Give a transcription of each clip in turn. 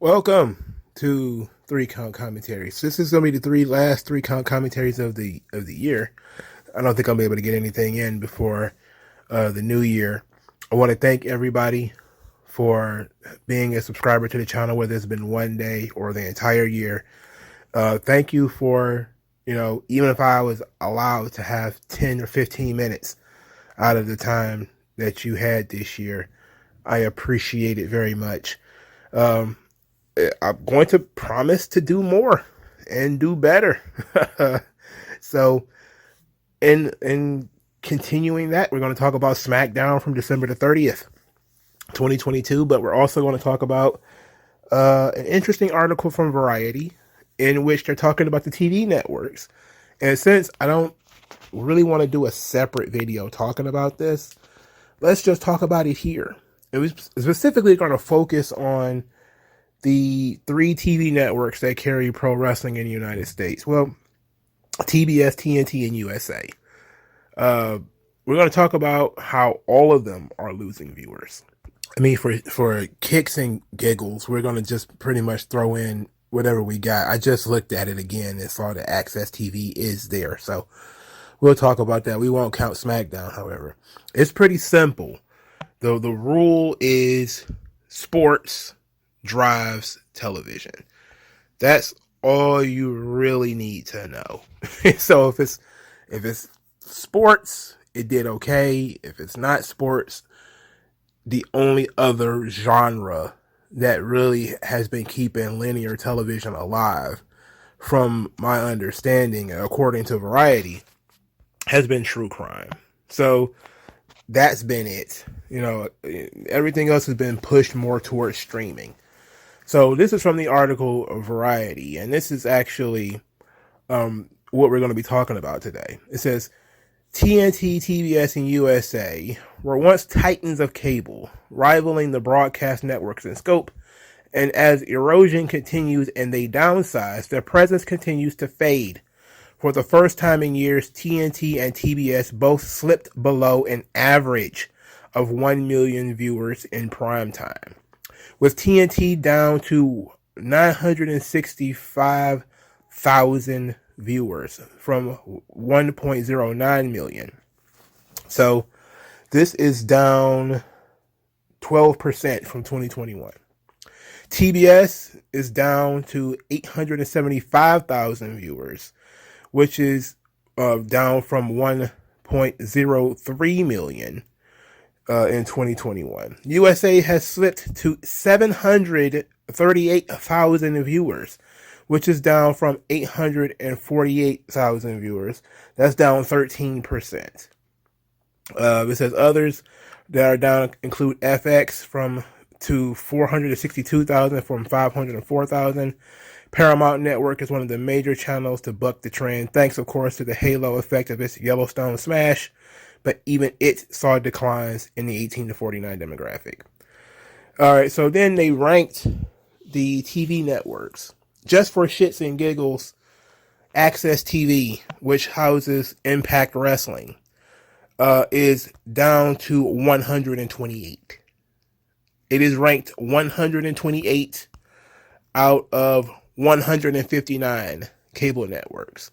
Welcome to Three Count Commentaries. This is going to be the last three count commentaries of the year. I don't think I'll be able to get anything in before the new year. I want to thank everybody for being a subscriber to the channel, whether it's been one day or the entire year. Thank you for, even if I was allowed to have 10 or 15 minutes out of the time that you had this year, I appreciate it very much. I'm going to promise to do more and do better. So, in continuing that, we're going to talk about Smackdown from December the 30th, 2022. But we're also going to talk about an interesting article from Variety in which they're talking about the TV networks. And since I don't really want to do a separate video talking about this, let's just talk about it here. And we're specifically going to focus on the three TV networks that carry pro wrestling in the United States. Well, TBS, TNT, and USA. We're going to talk about how all of them are losing viewers. I mean, for kicks and giggles, we're going to just pretty much throw in whatever we got. I just looked at it again and saw that Access TV is there. So we'll talk about that. We won't count SmackDown, however. It's pretty simple. The rule is sports drives television. That's all you really need to know. So if it's sports, it did okay. If it's not sports, the only other genre that really has been keeping linear television alive, from my understanding, according to Variety, has been true crime. So that's been it. Everything else has been pushed more towards streaming. So this is from the article of Variety, and this is actually what we're going to be talking about today. It says, TNT, TBS, and USA were once titans of cable, rivaling the broadcast networks in scope, and as erosion continues and they downsize, their presence continues to fade. For the first time in years, TNT and TBS both slipped below an average of 1 million viewers in prime time, with TNT down to 965,000 viewers from 1.09 million. So this is down 12% from 2021. TBS is down to 875,000 viewers, which is down from 1.03 million in 2021. USA has slipped to 738,000 viewers, which is down from 848,000 viewers. That's down 13%. It says others that are down include FX to 462,000 from 504,000. Paramount Network is one of the major channels to buck the trend, thanks of course to the halo effect of its Yellowstone smash, but even it saw declines in the 18 to 49 demographic. All right, so then they ranked the TV networks. Just for shits and giggles, Access TV, which houses Impact Wrestling, is down to 128. It is ranked 128 out of 159 cable networks.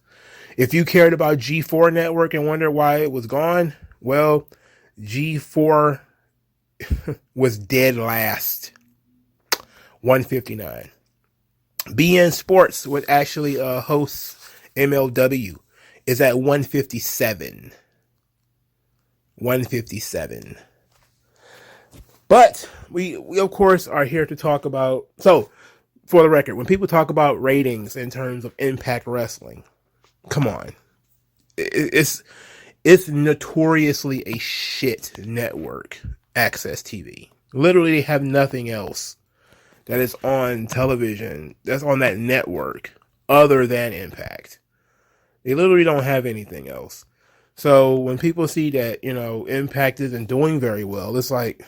If you cared about G4 Network and wonder why it was gone, well, G4 was dead last. 159. BN Sports, which actually hosts MLW, is at 157. 157. But we of course are here to talk about, so for the record, when people talk about ratings in terms of Impact Wrestling, come on. It's notoriously a shit network, Access TV. Literally, they have nothing else that is on television, that's on that network, other than Impact. They literally don't have anything else. So when people see that, Impact isn't doing very well, it's like,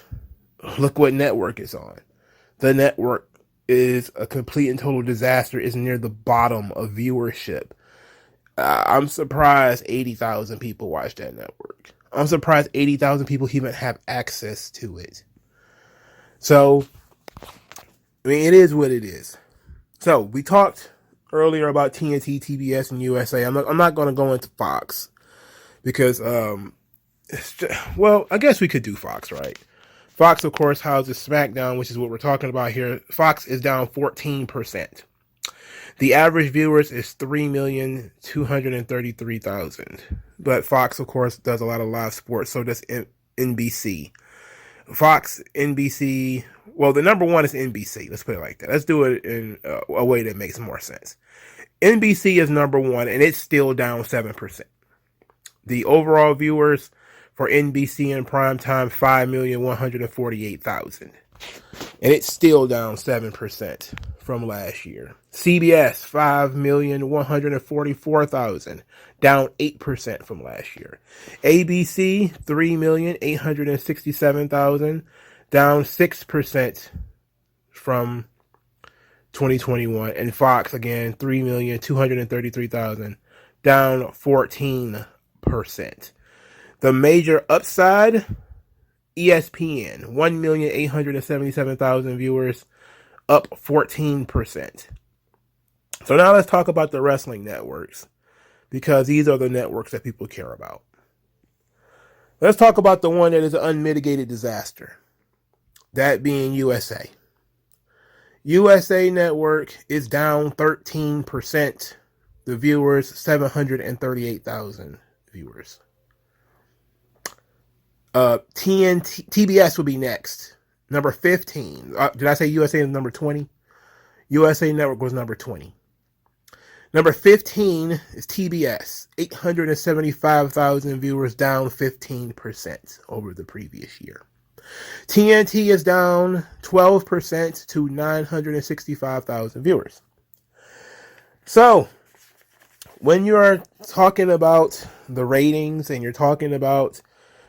look what network it's on. The network is a complete and total disaster, is near the bottom of viewership. I'm surprised 80,000 people watch that network. I'm surprised 80,000 people even have access to it. So I mean, it is what it is. So we talked earlier about TNT, TBS, and USA. I'm not going to go into Fox because, well, I guess we could do Fox, right? Fox, of course, houses SmackDown, which is what we're talking about here. Fox is down 14%. The average viewers is 3,233,000. But Fox, of course, does a lot of live sports, so does NBC. Fox, NBC, well, the number one is NBC. Let's put it like that. Let's do it in a way that makes more sense. NBC is number one, and it's still down 7%. The overall viewers for NBC in prime time, 5,148,000. And it's still down 7% from last year. CBS, 5,144,000, down 8% from last year. ABC, 3,867,000, down 6% from 2021. And Fox, again, 3,233,000, down 14%. The major upside, ESPN, 1,877,000 viewers, up 14%. So now let's talk about the wrestling networks, because these are the networks that people care about. Let's talk about the one that is an unmitigated disaster, that being USA. USA Network is down 13%. The viewers, 738,000 viewers. TBS will be next. Number 15. Did I say USA is number 20? USA Network was number 20. Number 15 is TBS. 875,000 viewers, down 15% over the previous year. TNT is down 12% to 965,000 viewers. So, when you're talking about the ratings and you're talking about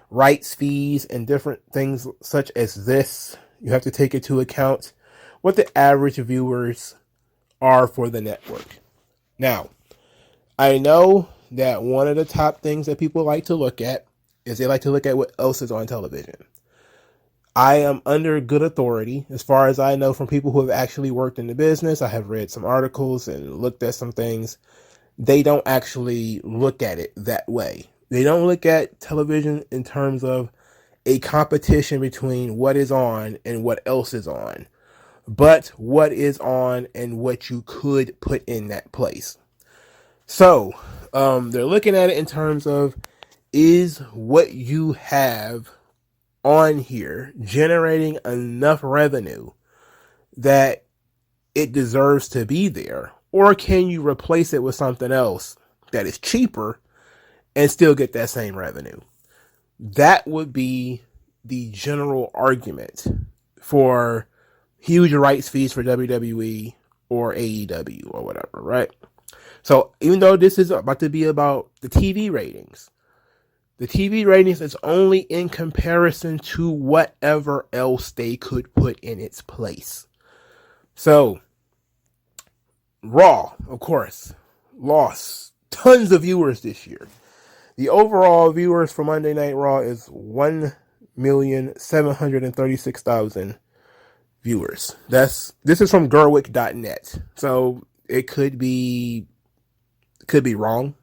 rights fees and different things such as this, you have to take into account what the average viewers are for the network. Now, I know that one of the top things that people like to look at is they like to look at what else is on television. I am under good authority, as far as I know, from people who have actually worked in the business. I have read some articles and looked at some things. They don't actually look at it that way. They don't look at television in terms of a competition between what is on and what else is on, but what is on and what you could put in that place. So, they're looking at it in terms of, is what you have on here generating enough revenue that it deserves to be there? Or can you replace it with something else that is cheaper and still get that same revenue? That would be the general argument for huge rights fees for WWE or AEW or whatever, right? So even though this is about to be about the TV ratings is only in comparison to whatever else they could put in its place. So, Raw, of course, lost tons of viewers this year. The overall viewers for Monday Night Raw is 1,736,000 viewers. This is from Gerwick.net. So it could be wrong.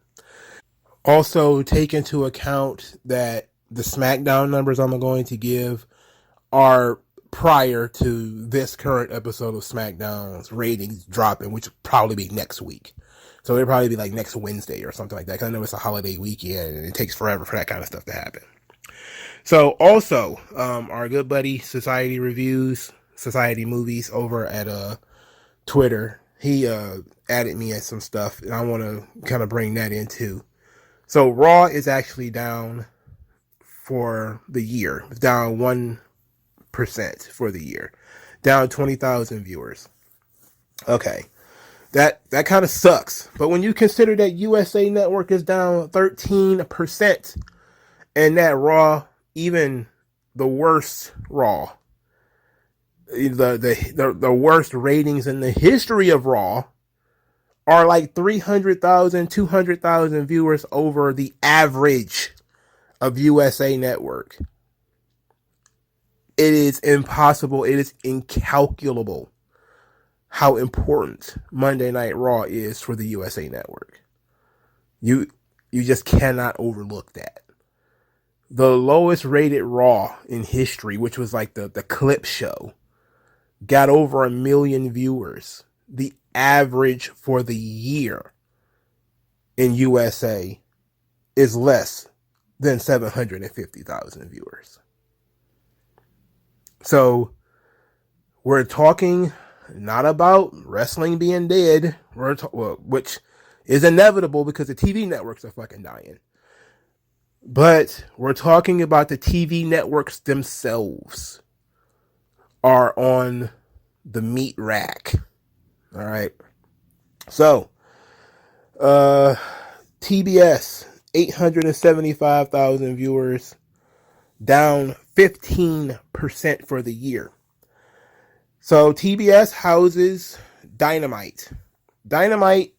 Also, take into account that the SmackDown numbers I'm going to give are prior to this current episode of SmackDown's ratings dropping, which will probably be next week. So it'll probably be like next Wednesday or something like that, because I know it's a holiday weekend and it takes forever for that kind of stuff to happen. So also, our good buddy Society Reviews, Society Movies over at Twitter, he added me at some stuff, and I want to kind of bring that in too. So Raw is actually down for the year. It's down 1% for the year. Down 20,000 viewers. Okay. That kind of sucks. But when you consider that USA Network is down 13% and that Raw, even the worst Raw, the worst ratings in the history of Raw are like 300,000, 200,000 viewers over the average of USA Network. It is impossible. It is incalculable how important Monday Night Raw is for the USA Network. You just cannot overlook that. The lowest rated Raw in history, which was like the clip show, got over 1 million viewers. The average for the year in USA is less than 750,000 viewers. So we're talking not about wrestling being dead, which is inevitable because the TV networks are fucking dying. But we're talking about the TV networks themselves are on the meat rack. All right. So, TBS, 875,000 viewers, down 15% for the year. So TBS houses Dynamite. Dynamite,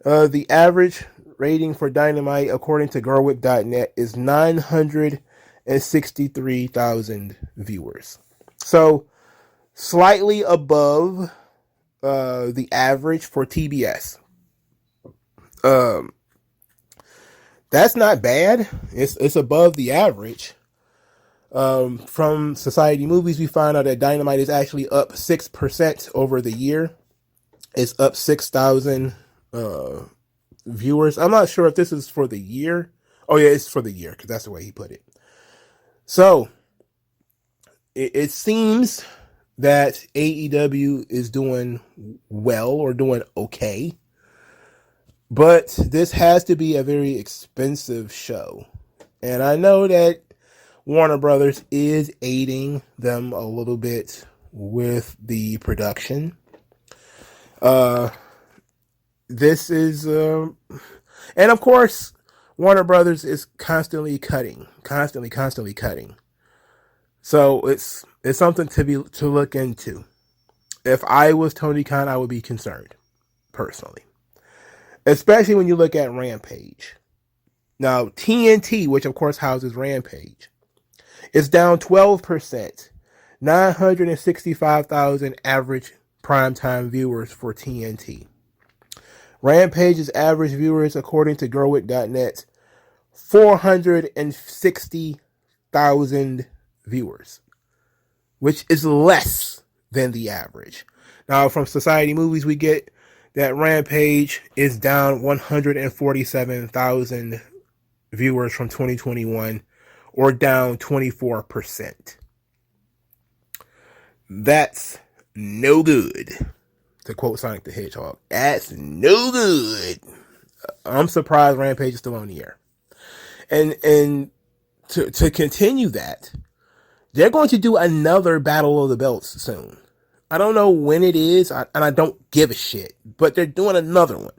the average rating for Dynamite, according to Gerwig.net, is 963,000 viewers. So slightly above the average for TBS. That's not bad. It's above the average. From Society Movies, we find out that Dynamite is actually up 6% over the year. It's up 6,000 viewers. I'm not sure if this is for the year. Oh yeah, it's for the year because that's the way he put it. So it seems that AEW is doing well or doing okay. But this has to be a very expensive show. And I know that Warner Brothers is aiding them a little bit with the production. This is, and of course, Warner Brothers is constantly cutting. So it's something to look into. If I was Tony Khan, I would be concerned, personally. Especially when you look at Rampage. Now, TNT, which of course houses Rampage, is down 12%. 965,000 average primetime viewers for TNT. Rampage's average viewers, according to Gerwig.net, 460,000 viewers, which is less than the average. Now, from Society Movies, we get that Rampage is down 147,000 viewers from 2021, or down 24%. That's no good. To quote Sonic the Hedgehog, that's no good. I'm surprised Rampage is still on the air. And to continue that, they're going to do another Battle of the Belts soon. I don't know when it is, and I don't give a shit, but they're doing another one.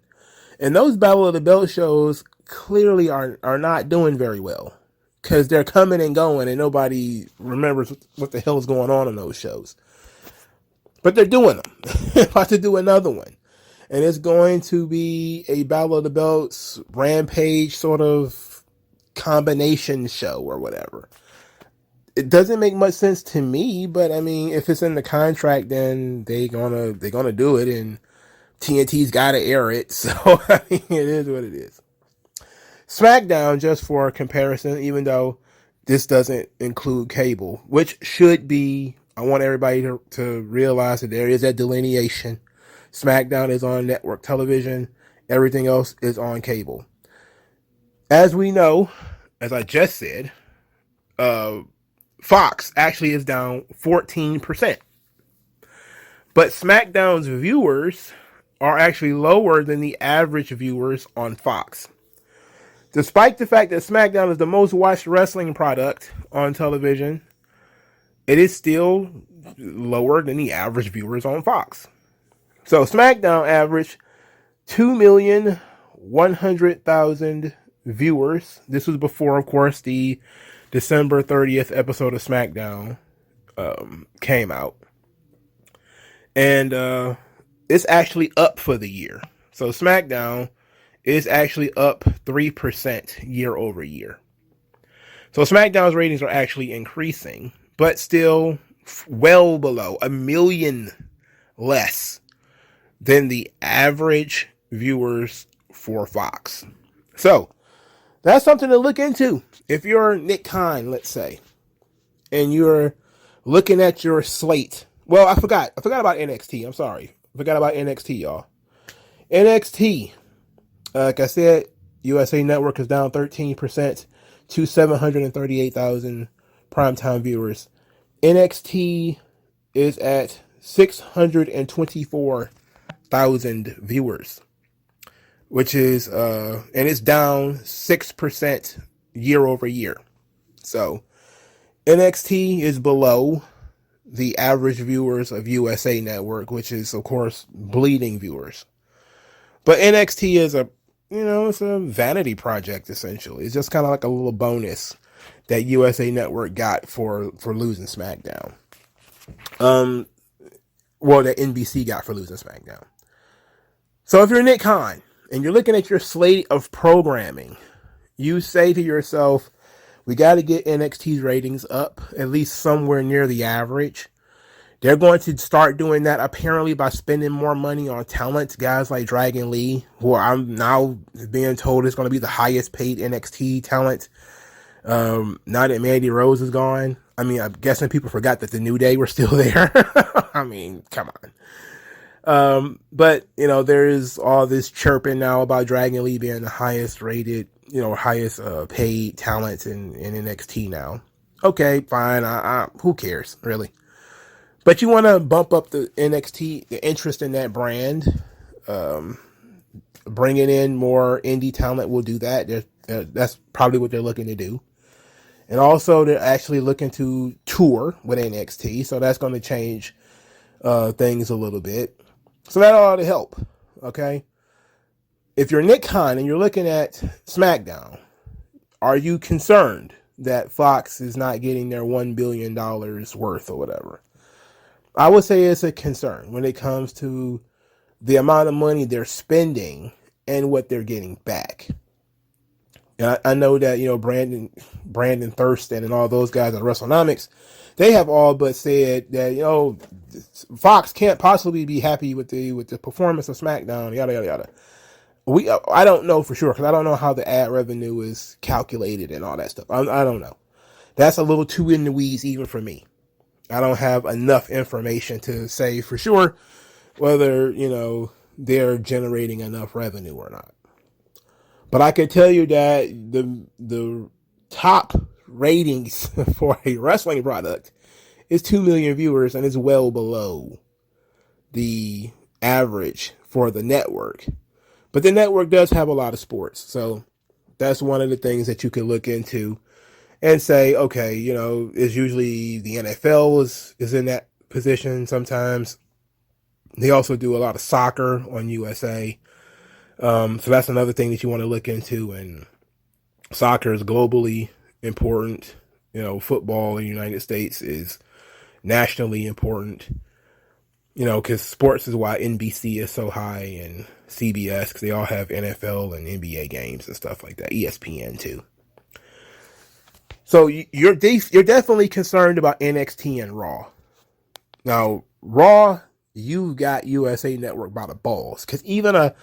And those Battle of the Belt shows clearly are not doing very well, because they're coming and going and nobody remembers what the hell is going on in those shows. But they're doing them. They're about to do another one. And it's going to be a Battle of the Belts Rampage sort of combination show or whatever. It doesn't make much sense to me, but I mean, if it's in the contract, then they're gonna do it, and TNT's gotta air it. So I mean, it is what it is. Smackdown, just for comparison, even though this doesn't include cable, which should be, I want everybody to realize that there is that delineation. Smackdown is on network television. Everything else is on cable. As we know, as I just said, Fox actually is down 14%. But SmackDown's viewers are actually lower than the average viewers on Fox. Despite the fact that SmackDown is the most watched wrestling product on television, it is still lower than the average viewers on Fox. So SmackDown averaged 2,100,000 viewers. This was before, of course, the December 30th episode of SmackDown came out. And it's actually up for the year. So SmackDown is actually up 3% year over year. So SmackDown's ratings are actually increasing, but still well below, 1 million less than the average viewers for Fox. So that's something to look into. If you're Nick Khan, let's say, and you're looking at your slate. Well, I forgot about NXT. I'm sorry. I forgot about NXT, y'all. NXT, like I said, USA Network is down 13% to 738,000 primetime viewers. NXT is at 624,000 viewers, which is, and it's down 6% year over year. So NXT is below the average viewers of USA Network, which is, of course, bleeding viewers. But NXT is it's a vanity project, essentially. It's just kind of like a little bonus that USA Network got for losing Smackdown. That NBC got for losing Smackdown. So if you're Nick Khan and you're looking at your slate of programming, you say to yourself, we got to get NXT's ratings up at least somewhere near the average. They're going to start doing that apparently by spending more money on talent. Guys like Dragon Lee, who I'm now being told is going to be the highest paid NXT talent. Now that Mandy Rose is gone. I mean, I'm guessing people forgot that the New Day were still there. I mean, come on. But, there is all this chirping now about Dragon Lee being the highest rated, highest paid talent in NXT now. Okay, fine. Who cares, really? But you want to bump up the NXT, the interest in that brand. Bringing in more indie talent will do that. That's probably what they're looking to do. And also, they're actually looking to tour with NXT, so that's going to change things a little bit. So that ought to help, okay? If you're Nick Khan and you're looking at SmackDown, are you concerned that Fox is not getting their $1 billion worth or whatever? I would say it's a concern when it comes to the amount of money they're spending and what they're getting back. And I know that, Brandon Thurston and all those guys at WrestleNomics, they have all but said that, Fox can't possibly be happy with the performance of SmackDown, yada, yada, yada. I don't know for sure, because I don't know how the ad revenue is calculated and all that stuff. I don't know. That's a little too in the weeds even for me. I don't have enough information to say for sure whether, they're generating enough revenue or not. But I can tell you that the top ratings for a wrestling product is 2 million viewers, and it's well below the average for the network. But the network does have a lot of sports, so that's one of the things that you can look into and say, okay, is usually the NFL is in that position sometimes. They also do a lot of soccer on USA. So that's another thing that you want to look into. And soccer is globally important. Football in the United States is nationally important. Because sports is why NBC is so high and CBS, because they all have NFL and NBA games and stuff like that. ESPN too. So you're definitely concerned about NXT and Raw. Now, Raw, you got USA Network by the balls, because even a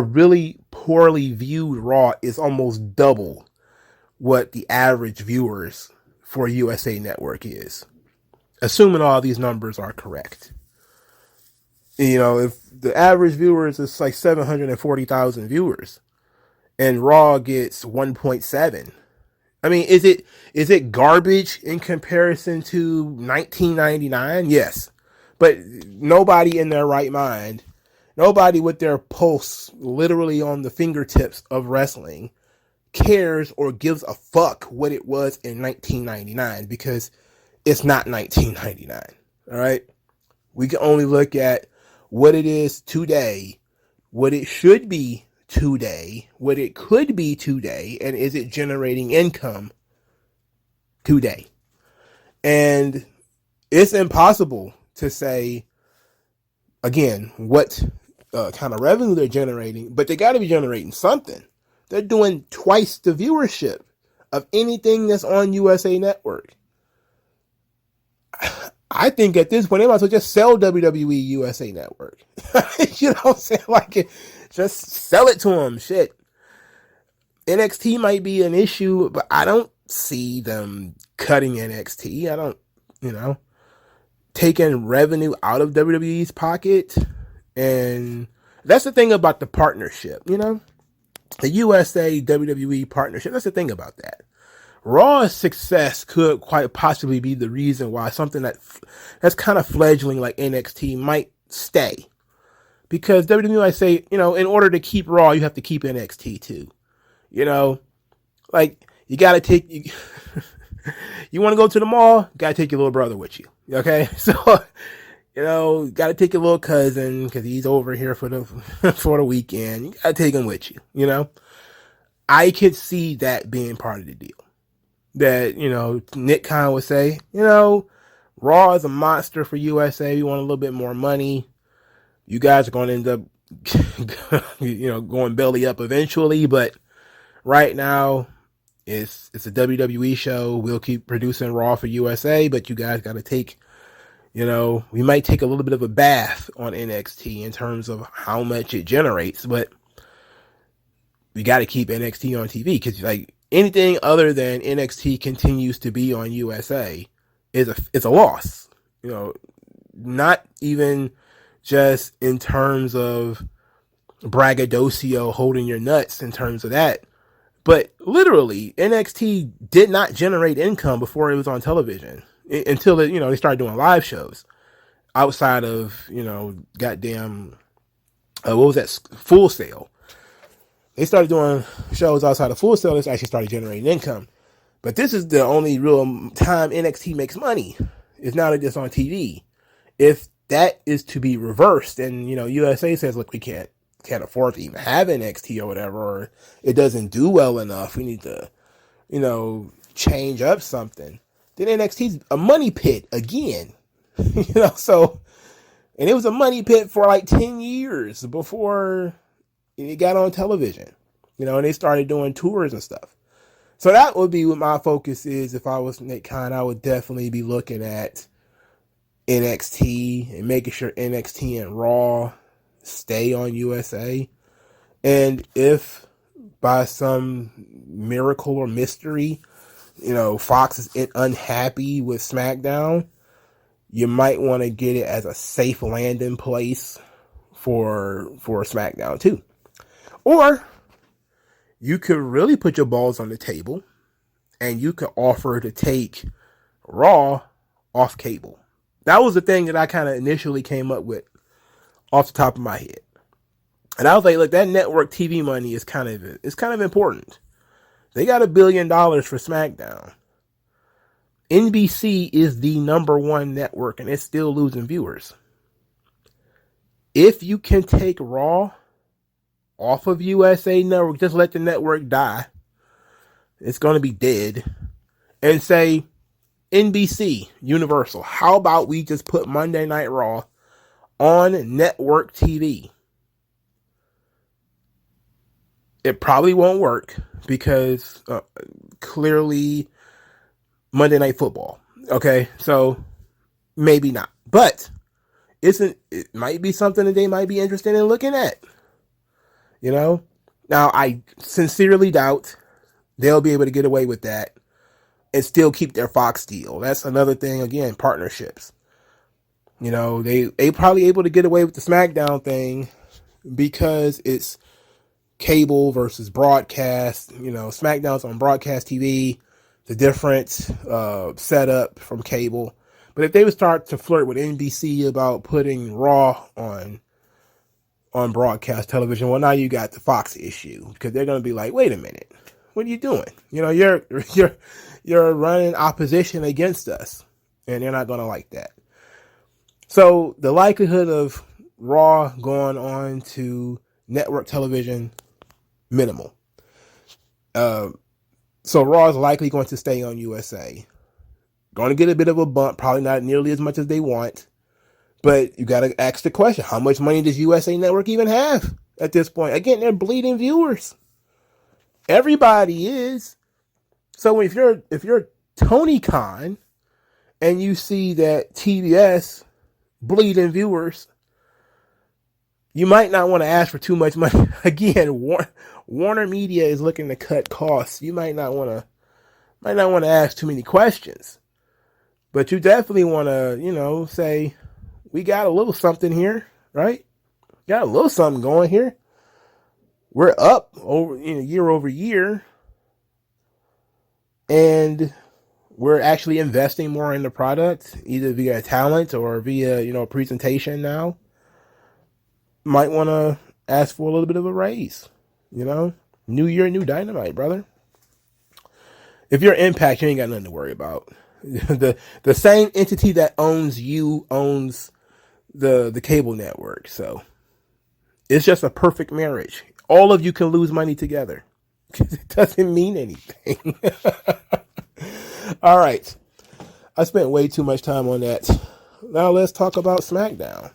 really poorly viewed Raw is almost double what the average viewers for USA Network is, assuming all these numbers are correct. If the average viewers is like 740,000 viewers and Raw gets 1.7, I mean, is it garbage in comparison to 1999? Yes. But nobody in their right mind, nobody with their pulse literally on the fingertips of wrestling cares or gives a fuck what it was in 1999, because it's not 1999. All right. We can only look at what it is today, what it should be today, what it could be today, and is it generating income today? And it's impossible to say, again, what kind of revenue they're generating, but they got to be generating something. They're doing twice the viewership of anything that's on USA Network. I think at this point they might as well just sell WWE USA Network. You know what I'm saying? Like, just sell it to them. Shit. NXT might be an issue, but I don't see them cutting NXT. I don't, you know, taking revenue out of WWE's pocket. And that's the thing about the partnership, you know? The USA WWE partnership. That's the thing about that. Raw's success could quite possibly be the reason why something that's kind of fledgling like NXT might stay. Because WWE might say, you know, in order to keep Raw, you have to keep NXT too. You know, like you got to take, you want to go to the mall, got to take your little brother with you. Okay. So, you know, got to take your little cousin because he's over here for the, for the weekend. You got to take him with you. You know, I could see that being part of the deal. That, you know, Nick Khan would say, you know, Raw is a monster for USA. We want a little bit more money. You guys are going to end up, you know, going belly up eventually. But right now, it's a WWE show. We'll keep producing Raw for USA. But you guys got to take, you know, we might take a little bit of a bath on NXT in terms of how much it generates. But we got to keep NXT on TV because, like, anything other than NXT continues to be on USA is a loss. You know, not even just in terms of braggadocio holding your nuts in terms of that, but literally NXT did not generate income before it was on television until it, you know, they started doing live shows outside of, you know, goddamn, what was that, Full Sail. They started doing shows outside of Full Sail. This actually started generating income. But this is the only real time NXT makes money. It's now that it's on TV. If that is to be reversed, and, you know, USA says, look, we can't afford to even have NXT or whatever, or it doesn't do well enough, we need to, you know, change up something, then NXT's a money pit again. You know, so, and it was a money pit for like 10 years before it got on television, you know, and they started doing tours and stuff. So that would be what my focus is. If I was Nick Khan, I would definitely be looking at NXT and making sure NXT and Raw stay on USA. And if by some miracle or mystery, you know, Fox is unhappy with Smackdown, you might want to get it as a safe landing place for Smackdown too. Or you could really put your balls on the table and you could offer to take Raw off cable. That was the thing that I kind of initially came up with off the top of my head. And I was like, look, that network TV money is kind of important. They got $1 billion for SmackDown. NBC is the #1 network and it's still losing viewers. If you can take Raw off of USA Network, just let the network die. It's going to be dead. And say, NBC, Universal, how about we just put Monday Night Raw on network TV? It probably won't work because clearly Monday Night Football. Okay, so maybe not. But it might be something that they might be interested in looking at. You know? Now, I sincerely doubt they'll be able to get away with that and still keep their Fox deal. That's another thing, again, partnerships. You know, they probably able to get away with the SmackDown thing because it's cable versus broadcast. You know, SmackDown's on broadcast TV, the different setup from cable. But if they would start to flirt with NBC about putting Raw on broadcast television, well, now you got the Fox issue because they're going to be like, wait a minute, what are you doing? You know, you're running opposition against us, and they're not going to like that. So the likelihood of Raw going on to network television, minimal. So Raw is likely going to stay on USA. Going to get a bit of a bump, probably not nearly as much as they want. But you got to ask the question, how much money does USA Network even have at this point? Again, they're bleeding viewers. Everybody is. So if you're Tony Khan and you see that TBS bleeding viewers, you might not want to ask for too much money. Again, Warner Media is looking to cut costs. You might not want to ask too many questions, but you definitely want to, say, we got a little something here, right? Got a little something going here. We're up over year over year, and we're actually investing more in the product, either via talent or via presentation now. Might want to ask for a little bit of a raise. New year, new dynamite, brother. If you're Impact, you ain't got nothing to worry about. the same entity that owns you owns the cable network, so it's just a perfect marriage. All of you can lose money together. It doesn't mean anything. All right. I spent way too much time on that. Now let's talk about Smackdown.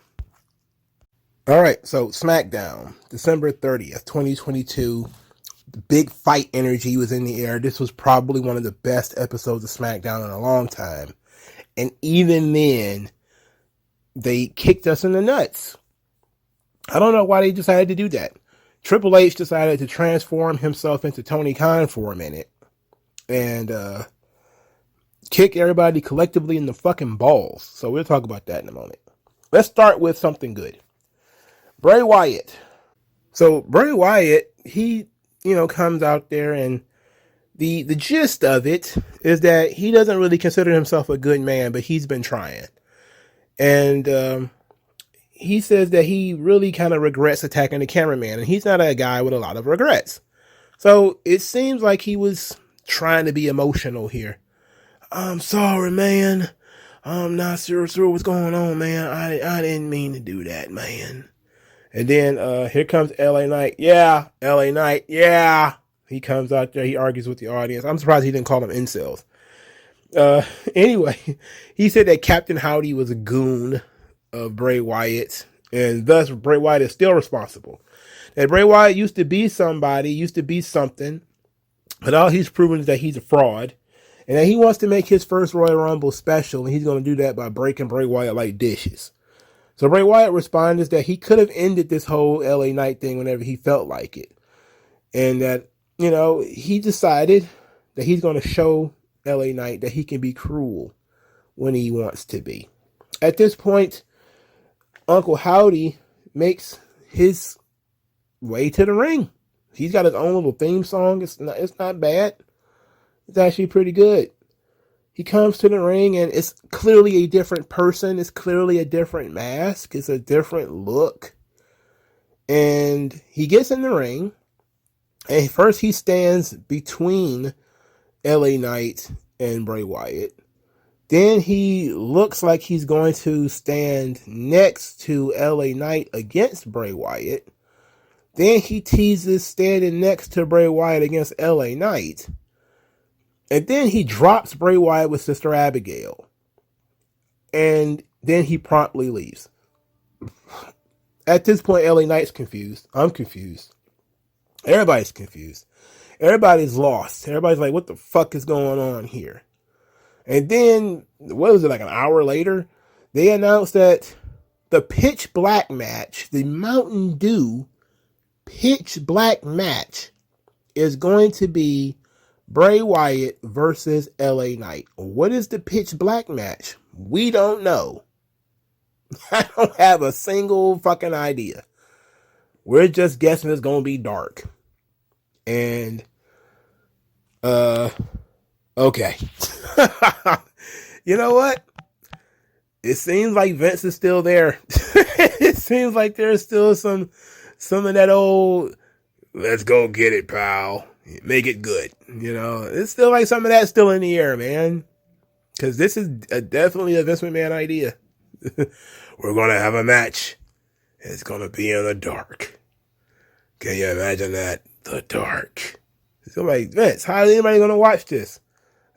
All right. So Smackdown, December 30th, 2022. The big fight energy was in the air. This was probably one of the best episodes of Smackdown in a long time. And even then, they kicked us in the nuts. I don't know why they decided to do that. Triple H decided to transform himself into Tony Khan for a minute and kick everybody collectively in the fucking balls. So we'll talk about that in a moment. Let's start with something good. Bray Wyatt. So Bray Wyatt, he, comes out there, and the gist of it is that he doesn't really consider himself a good man, but he's been trying. And he says that he really kind of regrets attacking the cameraman, and he's not a guy with a lot of regrets. So it seems like he was trying to be emotional here. I'm sorry, man. I'm not sure what's going on, man. I didn't mean to do that, man. And then here comes LA Knight. Yeah, LA Knight. Yeah. He comes out there. He argues with the audience. I'm surprised he didn't call them incels. Anyway, he said that Captain Howdy was a goon of Bray Wyatt, and thus Bray Wyatt is still responsible. That Bray Wyatt used to be somebody, used to be something, but all he's proven is that he's a fraud, and that he wants to make his first Royal Rumble special, and he's going to do that by breaking Bray Wyatt like dishes. So Bray Wyatt responded that he could have ended this whole LA Knight thing whenever he felt like it, and that, he decided that he's going to show LA Knight that he can be cruel when he wants to be. At this point, Uncle Howdy makes his way to the ring. He's got his own little theme song. It's not bad. It's actually pretty good. He comes to the ring, and it's clearly a different person. It's clearly a different mask. It's a different look. And he gets in the ring, and first he stands between LA Knight and Bray Wyatt. Then he looks like he's going to stand next to LA Knight against Bray Wyatt. Then he teases standing next to Bray Wyatt against LA Knight. And then he drops Bray Wyatt with Sister Abigail. And then he promptly leaves. At this point, LA Knight's confused. I'm confused. Everybody's confused. Everybody's lost. Everybody's like, what the fuck is going on here? And then, what was it, like an hour later? They announced that the Pitch Black match, the Mountain Dew Pitch Black match, is going to be Bray Wyatt versus LA Knight. What is the Pitch Black match? We don't know. I don't have a single fucking idea. We're just guessing it's going to be dark. And, okay. You know what? It seems like Vince is still there. It seems like there's still some of that old, let's go get it, pal. Make it good. It's still like some of that still in the air, man. Because this is definitely a Vince McMahon idea. We're going to have a match. It's going to be in the dark. Can you imagine that? The dark. So like, Vince, how is anybody going to watch this?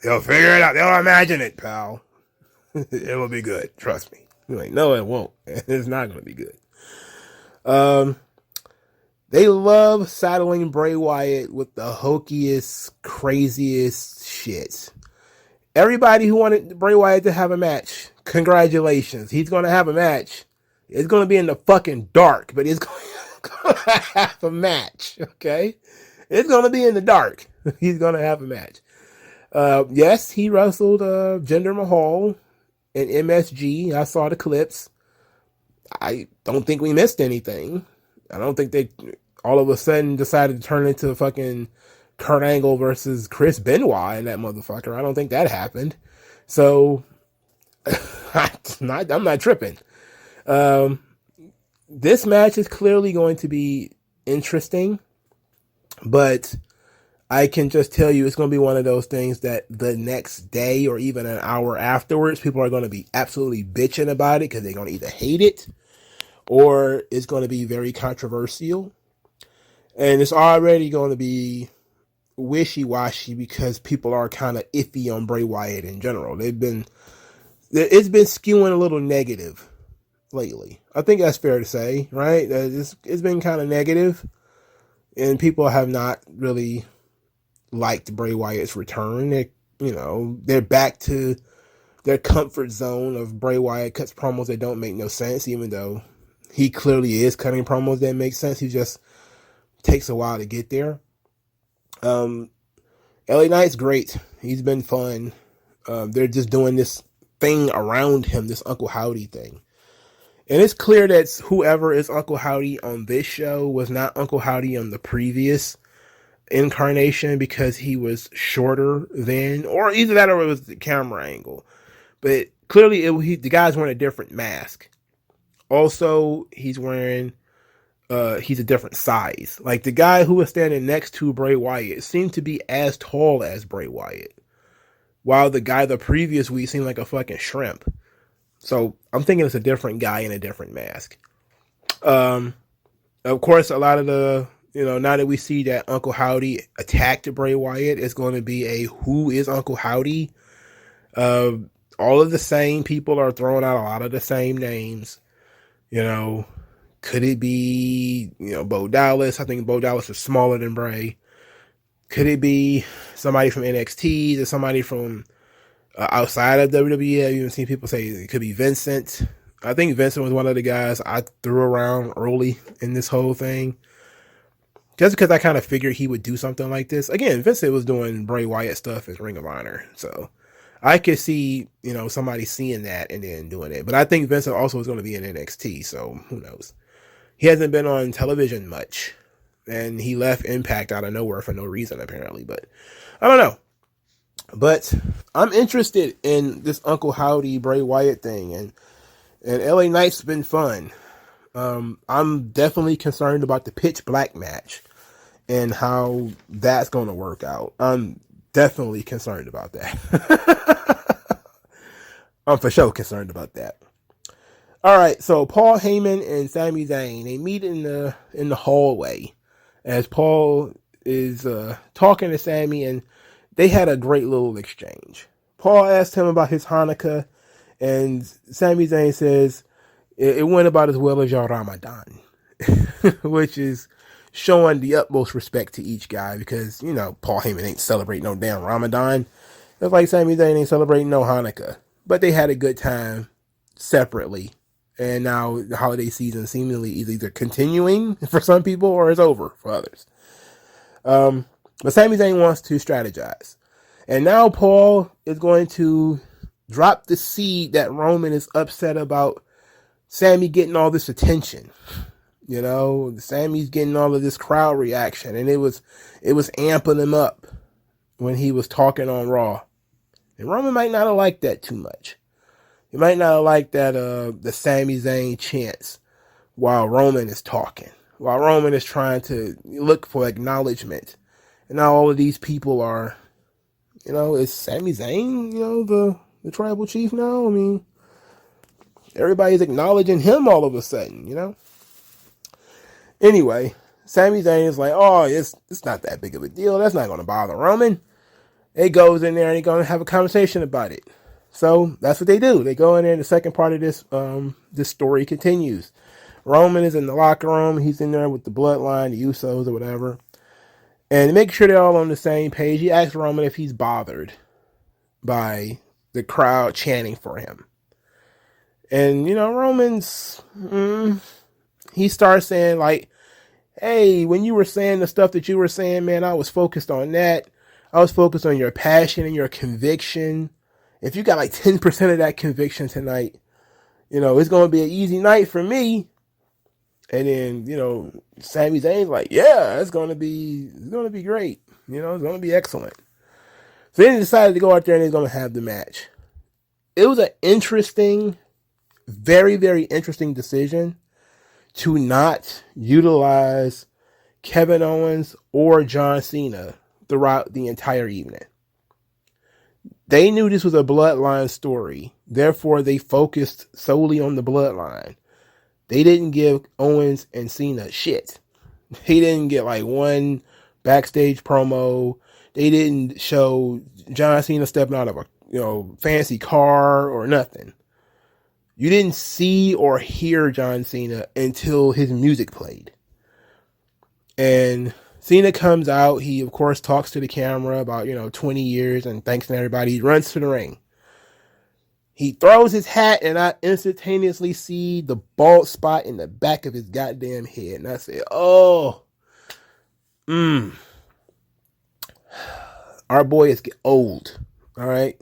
They'll figure it out. They'll imagine it, pal. It will be good. Trust me. You're like, no, it won't. It's not going to be good. They love saddling Bray Wyatt with the hokiest, craziest shit. Everybody who wanted Bray Wyatt to have a match, congratulations. He's going to have a match. It's going to be in the fucking dark, but he's going to have a match, okay? It's going to be in the dark. He's going to have a match. Yes, he wrestled Jinder Mahal in MSG. I saw the clips. I don't think we missed anything. I don't think they all of a sudden decided to turn into fucking Kurt Angle versus Chris Benoit and that motherfucker. I don't think that happened. So I'm not tripping. This match is clearly going to be interesting, but I can just tell you it's going to be one of those things that the next day or even an hour afterwards, people are going to be absolutely bitching about it because they're going to either hate it or it's going to be very controversial. And it's already going to be wishy-washy because people are kind of iffy on Bray Wyatt in general. It's been skewing a little negative lately. I think that's fair to say, right? It's been kind of negative, and people have not really liked Bray Wyatt's return. They're back to their comfort zone of Bray Wyatt cuts promos that don't make no sense, even though he clearly is cutting promos that make sense. He just takes a while to get there. LA Knight's great. He's been fun. They're just doing this thing around him, this Uncle Howdy thing. And it's clear that whoever is Uncle Howdy on this show was not Uncle Howdy on the previous incarnation because he was shorter then, or either that or it was the camera angle. But clearly the guy's wearing a different mask. Also, he's a different size. Like the guy who was standing next to Bray Wyatt seemed to be as tall as Bray Wyatt, while the guy the previous week seemed like a fucking shrimp. So I'm thinking it's a different guy in a different mask. Of course, a lot of the, now that we see that Uncle Howdy attacked Bray Wyatt, it's going to be a who is Uncle Howdy. All of the same people are throwing out a lot of the same names. Could it be, Bo Dallas? I think Bo Dallas is smaller than Bray. Could it be somebody from NXT or somebody from outside of WWE? I've even seen people say it could be Vincent. I think Vincent was one of the guys I threw around early in this whole thing. Just because I kind of figured he would do something like this. Again, Vincent was doing Bray Wyatt stuff in Ring of Honor. So I could see, somebody seeing that and then doing it. But I think Vincent also is going to be in NXT. So who knows? He hasn't been on television much. And he left Impact out of nowhere for no reason, apparently. But I don't know. But I'm interested in this Uncle Howdy Bray Wyatt thing. And LA Knight's been fun. I'm definitely concerned about the pitch black match and how that's going to work out. I'm definitely concerned about that. I'm for sure concerned about that. All right, so Paul Heyman and Sami Zayn, they meet in the hallway as Paul is talking to Sami, and they had a great little exchange. Paul asked him about his Hanukkah, and Sami Zayn says it went about as well as your Ramadan, which is showing the utmost respect to each guy because, Paul Heyman ain't celebrating no damn Ramadan. It's like Sami Zayn ain't celebrating no Hanukkah, but they had a good time separately. And now the holiday season seemingly is either continuing for some people or is over for others. But Sami Zayn wants to strategize. And now Paul is going to drop the seed that Roman is upset about Sami getting all this attention. Sami's getting all of this crowd reaction. And it was amping him up when he was talking on Raw. And Roman might not have liked that too much. He might not have liked that the Sami Zayn chants while Roman is talking, while Roman is trying to look for acknowledgement. And now all of these people are, is Sami Zayn, the tribal chief now? I mean, everybody's acknowledging him all of a sudden, Anyway, Sami Zayn is like, oh, it's not that big of a deal. That's not going to bother Roman. He goes in there and he's going to have a conversation about it. So that's what they do. They go in there and the second part of this story continues. Roman is in the locker room. He's in there with the bloodline, the Usos or whatever. And to make sure they're all on the same page, he asks Roman if he's bothered by the crowd chanting for him. And, Roman's, he starts saying, like, hey, when you were saying the stuff that you were saying, man, I was focused on that. I was focused on your passion and your conviction. If you got like 10% of that conviction tonight, it's going to be an easy night for me. And then, Sami Zayn's like, yeah, it's going to be great. It's going to be excellent. So then he decided to go out there and he's going to have the match. It was an interesting, very, very interesting decision to not utilize Kevin Owens or John Cena throughout the entire evening. They knew this was a bloodline story. Therefore, they focused solely on the bloodline. They didn't give Owens and Cena shit. They didn't get like one backstage promo. They didn't show John Cena stepping out of a fancy car or nothing. You didn't see or hear John Cena until his music played. And Cena comes out. He, of course, talks to the camera about, 20 years and thanks to everybody. He runs to the ring. He throws his hat and I instantaneously see the bald spot in the back of his goddamn head. And I said, oh, our boy is old. All right.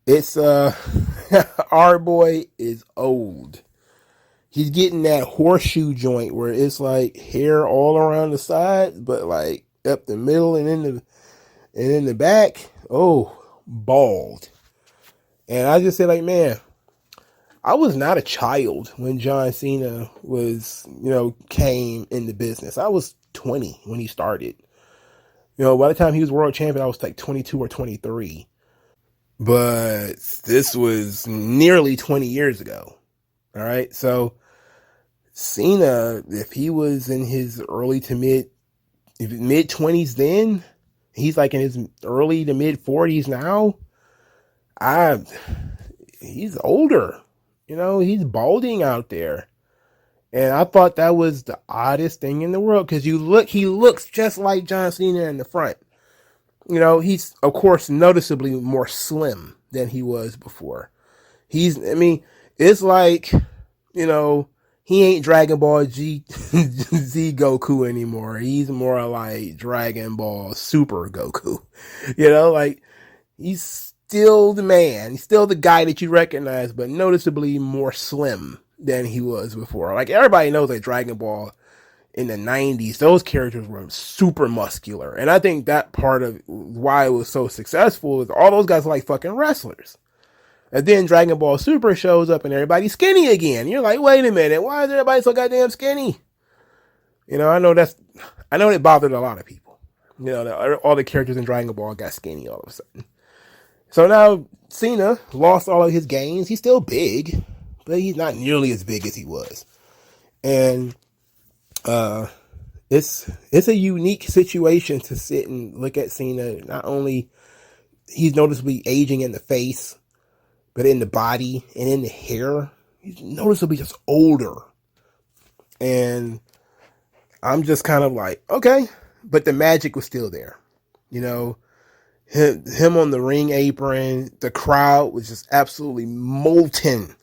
It's, our boy is old. He's getting that horseshoe joint where it's like hair all around the side, but like up the middle and in the back. Oh, bald. And I just say, like, man, I was not a child when John Cena was, came in the business. I was 20 when he started. By the time he was world champion, I was like 22 or 23. But this was nearly 20 years ago. All right. So Cena, if he was in his early to mid 20s then, he's like in his early to mid 40s now. He's older. He's balding out there. And I thought that was the oddest thing in the world because he looks just like John Cena in the front. He's, of course, noticeably more slim than he was before. It's like, he ain't Dragon Ball Z Goku anymore. He's more like Dragon Ball Super Goku. Like, he's still the man. He's still the guy that you recognize, but noticeably more slim than he was before. Like, everybody knows that Dragon Ball in the 90s, those characters were super muscular. And I think that part of why it was so successful is all those guys are like fucking wrestlers. And then Dragon Ball Super shows up and everybody's skinny again. You're like, wait a minute, why is everybody so goddamn skinny? I know it bothered a lot of people. All the characters in Dragon Ball got skinny all of a sudden. So now Cena lost all of his gains. He's still big, but he's not nearly as big as he was. And it's a unique situation to sit and look at Cena. Not only he's noticeably aging in the face, but in the body and in the hair, he's noticeably just older. And I'm just kind of like, okay, but the magic was still there. Him on the ring apron, the crowd was just absolutely molten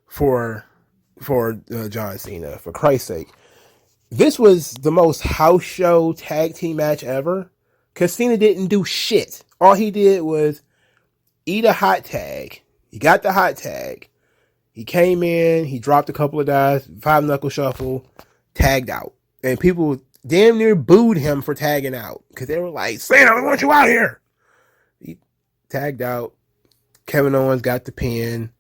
for John Cena, for Christ's sake. This was the most house show tag team match ever because Cena didn't do shit. All he did was eat a hot tag. He got the hot tag. He came in, he dropped a couple of dives, 5-knuckle shuffle, tagged out. And people damn near booed him for tagging out because they were like, Cena, we want you out here. He tagged out. Kevin Owens got the pin.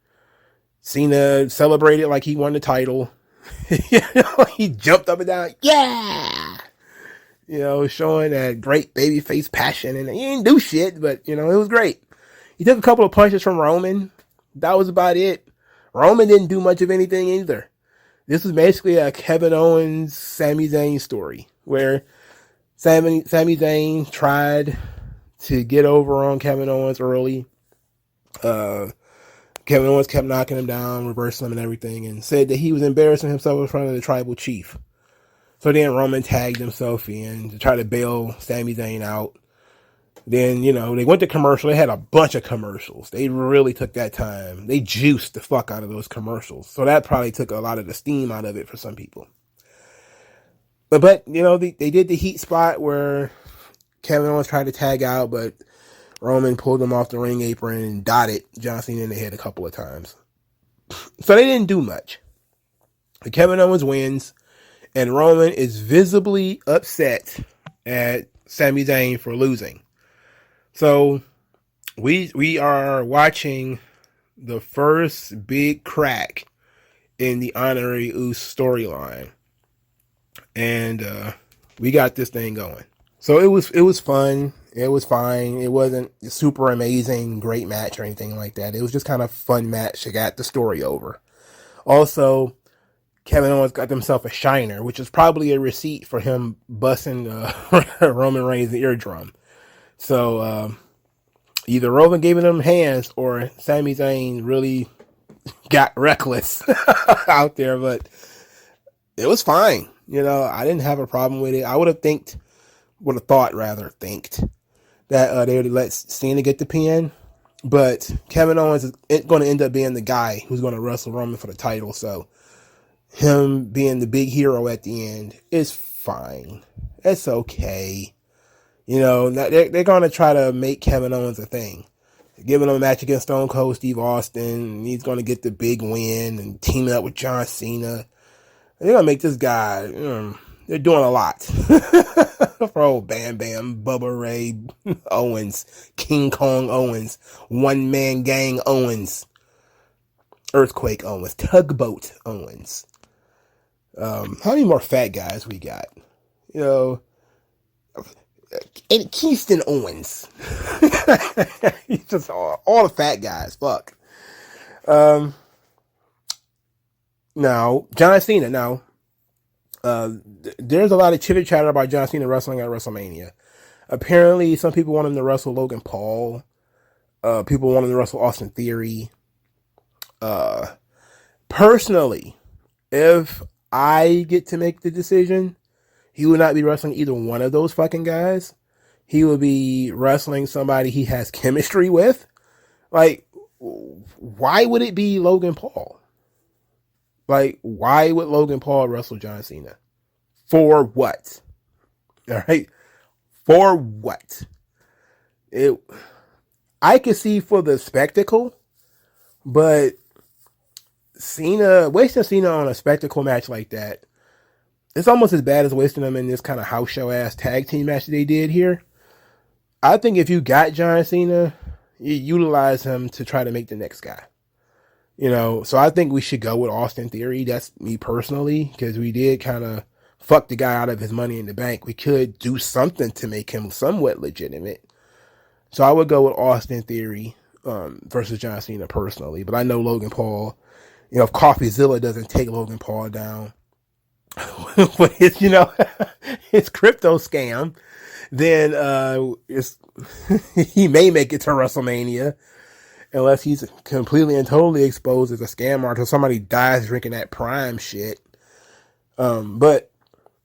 Cena celebrated like he won the title. He jumped up and down. Yeah. Showing that great babyface passion. And he didn't do shit, but, it was great. He took a couple of punches from Roman. That was about it. Roman didn't do much of anything either. This was basically a Kevin Owens, Sami Zayn story where Sami Zayn tried to get over on Kevin Owens early. Kevin Owens kept knocking him down, reversing him and everything, and said that he was embarrassing himself in front of the tribal chief. So then Roman tagged himself in to try to bail Sami Zayn out. Then, they went to commercial. They had a bunch of commercials. They really took that time. They juiced the fuck out of those commercials. So that probably took a lot of the steam out of it for some people. But they did the heat spot where Kevin Owens tried to tag out, but Roman pulled him off the ring apron and dotted John Cena in the head a couple of times. So they didn't do much. Kevin Owens wins, and Roman is visibly upset at Sami Zayn for losing. So we are watching the first big crack in the Honorary Uce storyline, and we got this thing going. So it was fun. It was fine. It wasn't a super amazing, great match or anything like that. It was just kind of fun match to get the story over. Also, Kevin Owens got himself a shiner, which is probably a receipt for him busting Roman Reigns' eardrum. So either Roman gave him hands or Sami Zayn really got reckless out there, but it was fine. I didn't have a problem with it. I would have thought that they would let Cena get the pin, but Kevin Owens is going to end up being the guy who's going to wrestle Roman for the title, so him being the big hero at the end is fine. It's okay. They're going to try to make Kevin Owens a thing. Giving him a match against Stone Cold Steve Austin, and he's going to get the big win and team up with John Cena. They're going to make this guy, they're doing a lot. For old Bam Bam, Bubba Ray Owens, King Kong Owens, One Man Gang Owens, Earthquake Owens, Tugboat Owens. How many more fat guys we got? And Kingston Owens. He's just all the fat guys. Fuck. Now, John Cena. Now, there's a lot of chitter chatter about John Cena wrestling at WrestleMania. Apparently, some people want him to wrestle Logan Paul. People want him to wrestle Austin Theory. Personally, if I get to make the decision, he would not be wrestling either one of those fucking guys. He would be wrestling somebody he has chemistry with. Like, why would it be Logan Paul? Like, why would Logan Paul wrestle John Cena? For what? All right? For what? I could see for the spectacle, but wasting Cena on a spectacle match like that, it's almost as bad as wasting him in this kind of house show ass tag team match that they did here. I think if you got John Cena, you utilize him to try to make the next guy. So I think we should go with Austin Theory. That's me personally, because we did kind of fuck the guy out of his money in the bank. We could do something to make him somewhat legitimate. So I would go with Austin Theory versus John Cena personally. But I know Logan Paul, if CoffeeZilla doesn't take Logan Paul down with his, his crypto scam, then he may make it to WrestleMania, unless he's completely and totally exposed as a scam artist or somebody dies drinking that Prime shit. But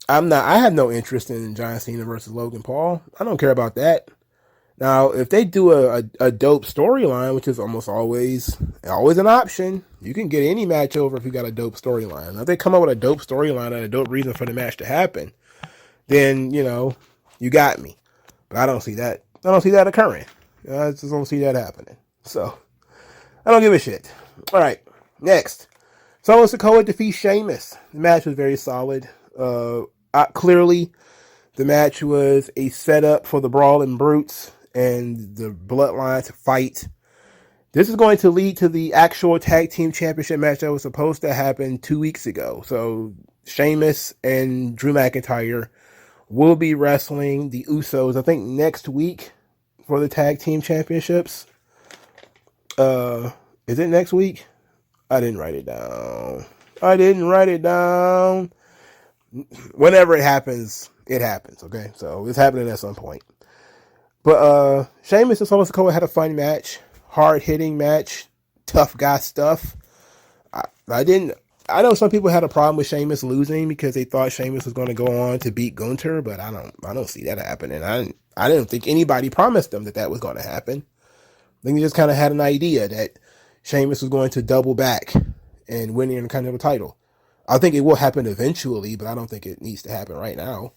I have no interest in John Cena versus Logan Paul. I don't care about that. Now, if they do a dope storyline, which is almost always an option, you can get any match over if you got a dope storyline. Now, if they come up with a dope storyline and a dope reason for the match to happen, then, you got me. But I don't see that. I don't see that occurring. I just don't see that happening. So, I don't give a shit. All right, next. Solo Sikoa defeats Sheamus. The match was very solid. Clearly, the match was a setup for the Brawling Brutes and the Bloodline to fight. This is going to lead to the actual tag team championship match that was supposed to happen 2 weeks ago. So, Sheamus and Drew McIntyre will be wrestling the Usos, I think, next week for the tag team championships. Is it next week? I didn't write it down. Whenever it happens, okay? So it's happening at some point. But Sheamus and Solo Sikoa had a fun match, hard-hitting match, tough guy stuff. I I know some people had a problem with Sheamus losing because they thought Sheamus was going to go on to beat Gunther, but I don't see that happening. I didn't think anybody promised them that that was going to happen. I think they just kind of had an idea that Sheamus was going to double back and win the Intercontinental title. I think it will happen eventually, but I don't think it needs to happen right now.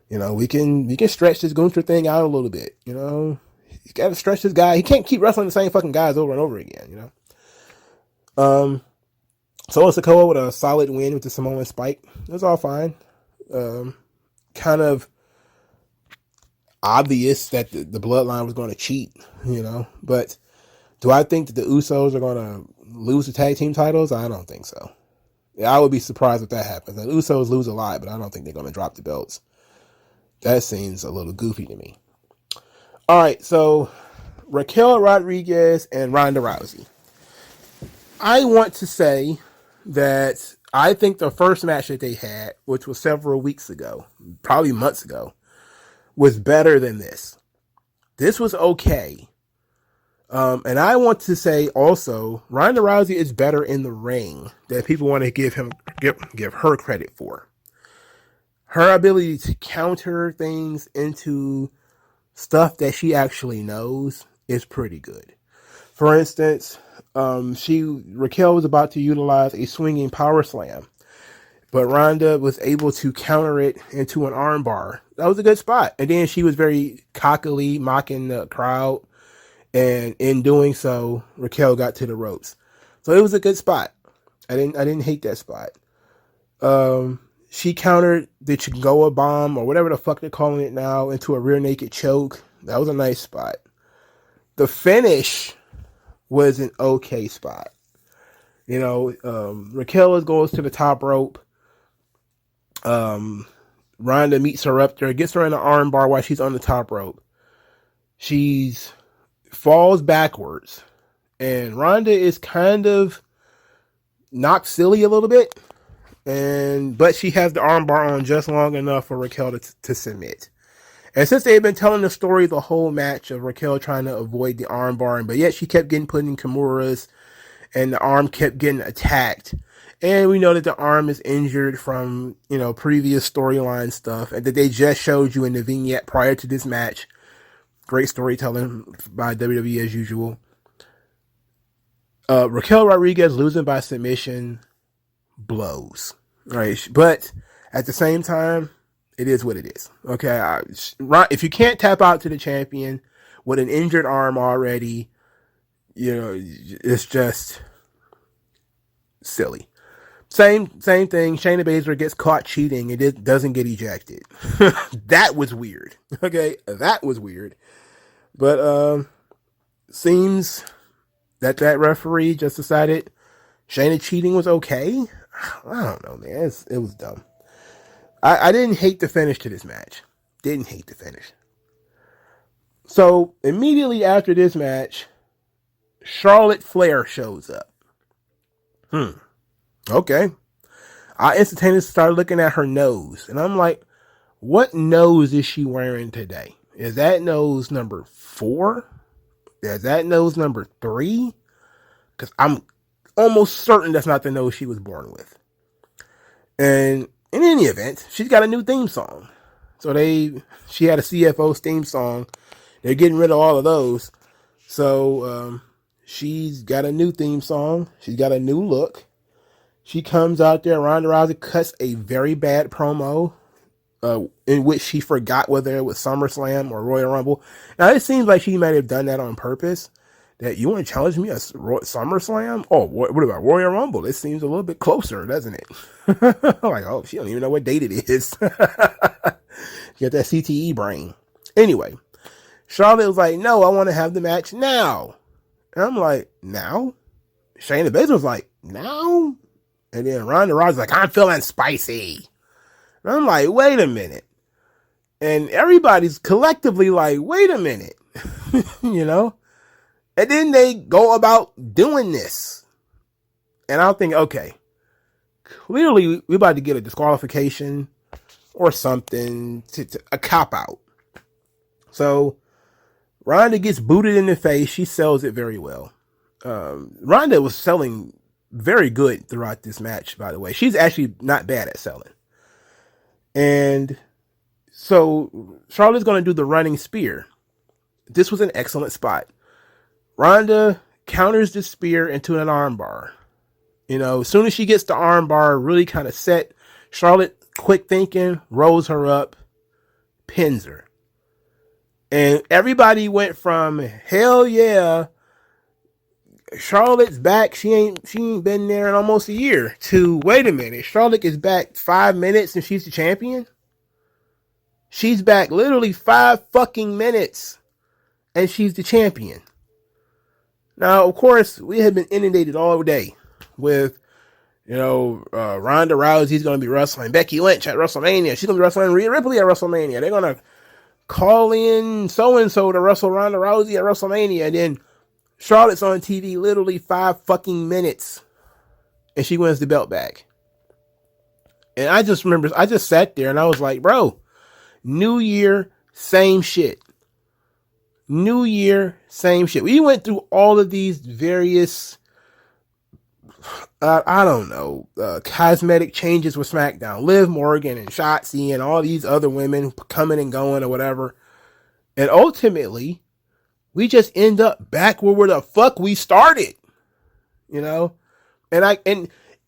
You know, we can stretch this Gunther thing out a little bit. You know, you got to stretch this guy. He can't keep wrestling the same fucking guys over and over again. You know. Solo Sikoa with a solid win with the Samoan Spike. It was all fine. Kind of obvious that the Bloodline was going to cheat, you know. But do I think that the Usos are going to lose the tag team titles? I don't think so. Yeah, I would be surprised if that happens. The Usos lose a lot, but I don't think they're going to drop the belts. That seems a little goofy to me. All right, so Raquel Rodriguez and Ronda Rousey. I want to say that I think the first match that they had, which was several weeks ago, probably months ago, was better than this. This was okay. And I want to say also, Ronda Rousey is better in the ring than people want to give her credit for. Her ability to counter things into stuff that she actually knows is pretty good. For instance, Raquel was about to utilize a swinging power slam, but Ronda was able to counter it into an armbar. That was a good spot. And then she was very cockily mocking the crowd, and in doing so, Raquel got to the ropes. So it was a good spot. I didn't hate that spot. She countered the Chingoa bomb, or whatever the fuck they're calling it now, into a rear naked choke. That was a nice spot. The finish was an okay spot. You know, Raquel goes to the top rope. Ronda meets her up there, gets her in an arm bar while she's on the top rope. She's falls backwards, and Ronda is kind of knocked silly a little bit, but she has the arm bar on just long enough for Raquel to submit. And since they had been telling the story the whole match of Raquel trying to avoid the arm bar, but yet she kept getting put in Kimuras, and the arm kept getting attacked. And we know that the arm is injured from, you know, previous storyline stuff, and that they just showed you in the vignette prior to this match. Great storytelling by WWE as usual. Raquel Rodriguez losing by submission blows, right? But at the same time, it is what it is. Okay, if you can't tap out to the champion with an injured arm already, you know, it's just silly. Same thing. Shayna Baszler gets caught cheating and it doesn't get ejected. That was weird. Okay, that was weird. But seems that referee just decided Shayna cheating was okay. I don't know, man. It was dumb. I didn't hate the finish to this match. Didn't hate the finish. So immediately after this match, Charlotte Flair shows up. Okay. I instantaneously started looking at her nose, and I'm like, what nose is she wearing today? Is that nose number 4? Is that nose number 3? Because I'm almost certain that's not the nose she was born with. And in any event, she's got a new theme song. So she had a CFO's theme song. They're getting rid of all of those. So she's got a new theme song. She's got a new look. She comes out there. Ronda Rousey cuts a very bad promo in which she forgot whether it was SummerSlam or Royal Rumble. Now, it seems like she might have done that on purpose. That you want to challenge me at SummerSlam? Oh, what about Royal Rumble? It seems a little bit closer, doesn't it? Like, oh, she don't even know what date it is. You got that CTE brain. Anyway, Charlotte was like, no, I want to have the match now. And I'm like, now? Shayna Baszler was like, now? And then Ronda Rousey's like, I'm feeling spicy. And I'm like, wait a minute. And everybody's collectively like, wait a minute. You know? And then they go about doing this. And I'll think, okay, clearly we're about to get a disqualification or something, to a cop-out. So Ronda gets booted in the face. She sells it very well. Ronda was selling very good throughout this match, by the way. She's actually not bad at selling. And so Charlotte's going to do the running spear. This was an excellent spot. Ronda counters the spear into an armbar. You know, as soon as she gets the armbar really kind of set, Charlotte, quick thinking, rolls her up, pins her. And everybody went from, hell yeah, Charlotte's back, she ain't been there in almost a year, to, wait a minute, Charlotte is back 5 minutes and she's the champion? She's back literally 5 fucking minutes and she's the champion. Now, of course, we have been inundated all day with, Ronda Rousey's going to be wrestling Becky Lynch at WrestleMania. She's going to be wrestling Rhea Ripley at WrestleMania. They're going to call in so-and-so to wrestle Ronda Rousey at WrestleMania. And then Charlotte's on TV literally 5 fucking minutes. And she wins the belt back. And I just remember, I just sat there and I was like, bro, New Year, same shit. New Year, same shit. We went through all of these various, cosmetic changes with SmackDown. Liv Morgan and Shotzi and all these other women coming and going or whatever. And ultimately, we just end up back where the fuck we started. And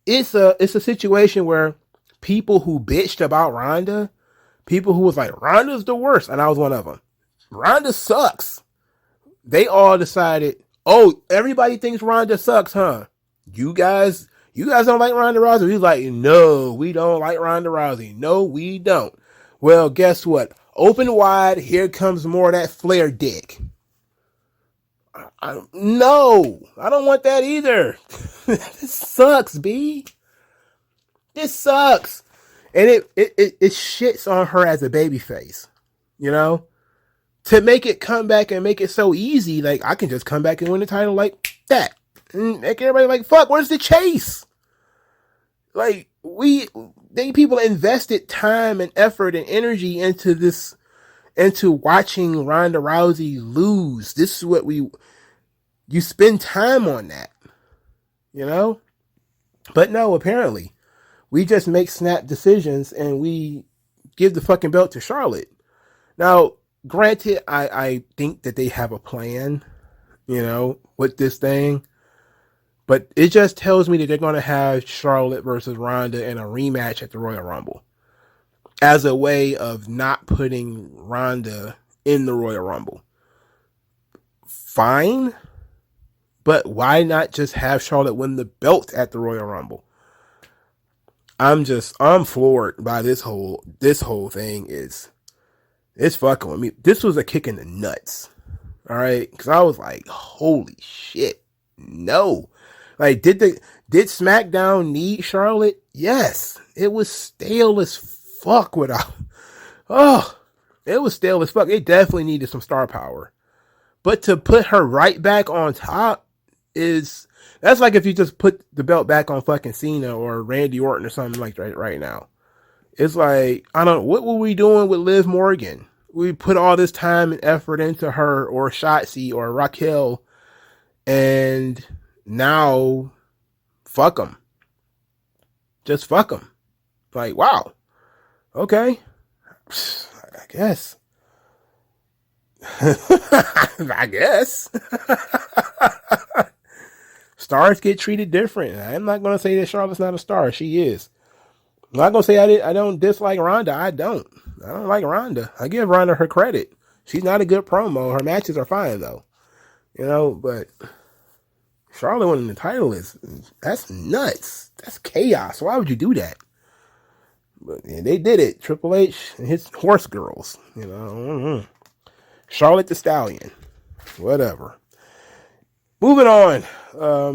it's a situation where people who bitched about Ronda, people who was like, Ronda's the worst, and I was one of them. Ronda sucks. They all decided, oh, everybody thinks Ronda sucks, huh? You guys don't like Ronda Rousey? We was like, no, we don't like Ronda Rousey. No, we don't. Well, guess what? Open wide, here comes more of that Flair dick. No, I don't want that either. This sucks, B. This sucks. And it shits on her as a babyface, to make it come back and make it so easy. Like, I can just come back and win the title like that. And make everybody like, fuck, where's the chase? Like, people invested time and effort and energy into watching Ronda Rousey lose. This is what you spend time on that, But no, apparently, we just make snap decisions and we give the fucking belt to Charlotte. Now, granted, I think that they have a plan, with this thing. But it just tells me that they're going to have Charlotte versus Ronda in a rematch at the Royal Rumble as a way of not putting Ronda in the Royal Rumble. Fine. But why not just have Charlotte win the belt at the Royal Rumble? I'm floored by this whole thing. It's fucking with me. This was a kick in the nuts. All right. Cause I was like, holy shit. No. Like, did SmackDown need Charlotte? Yes. It was stale as fuck without. Oh, it was stale as fuck. It definitely needed some star power. But to put her right back on top that's like if you just put the belt back on fucking Cena or Randy Orton or something like that right now. It's like, what were we doing with Liv Morgan? We put all this time and effort into her or Shotzi or Raquel, and now, fuck them. Just fuck them. Like, wow. Okay. I guess. I guess. Stars get treated different. I'm not going to say that Charlotte's not a star. She is. I'm not going to say I don't dislike Ronda. I don't like Ronda. I give Ronda her credit. She's not a good promo. Her matches are fine, though. But Charlotte winning the title that's nuts. That's chaos. Why would you do that? But yeah, they did it. Triple H and his horse girls. Charlotte the Stallion. Whatever. Moving on.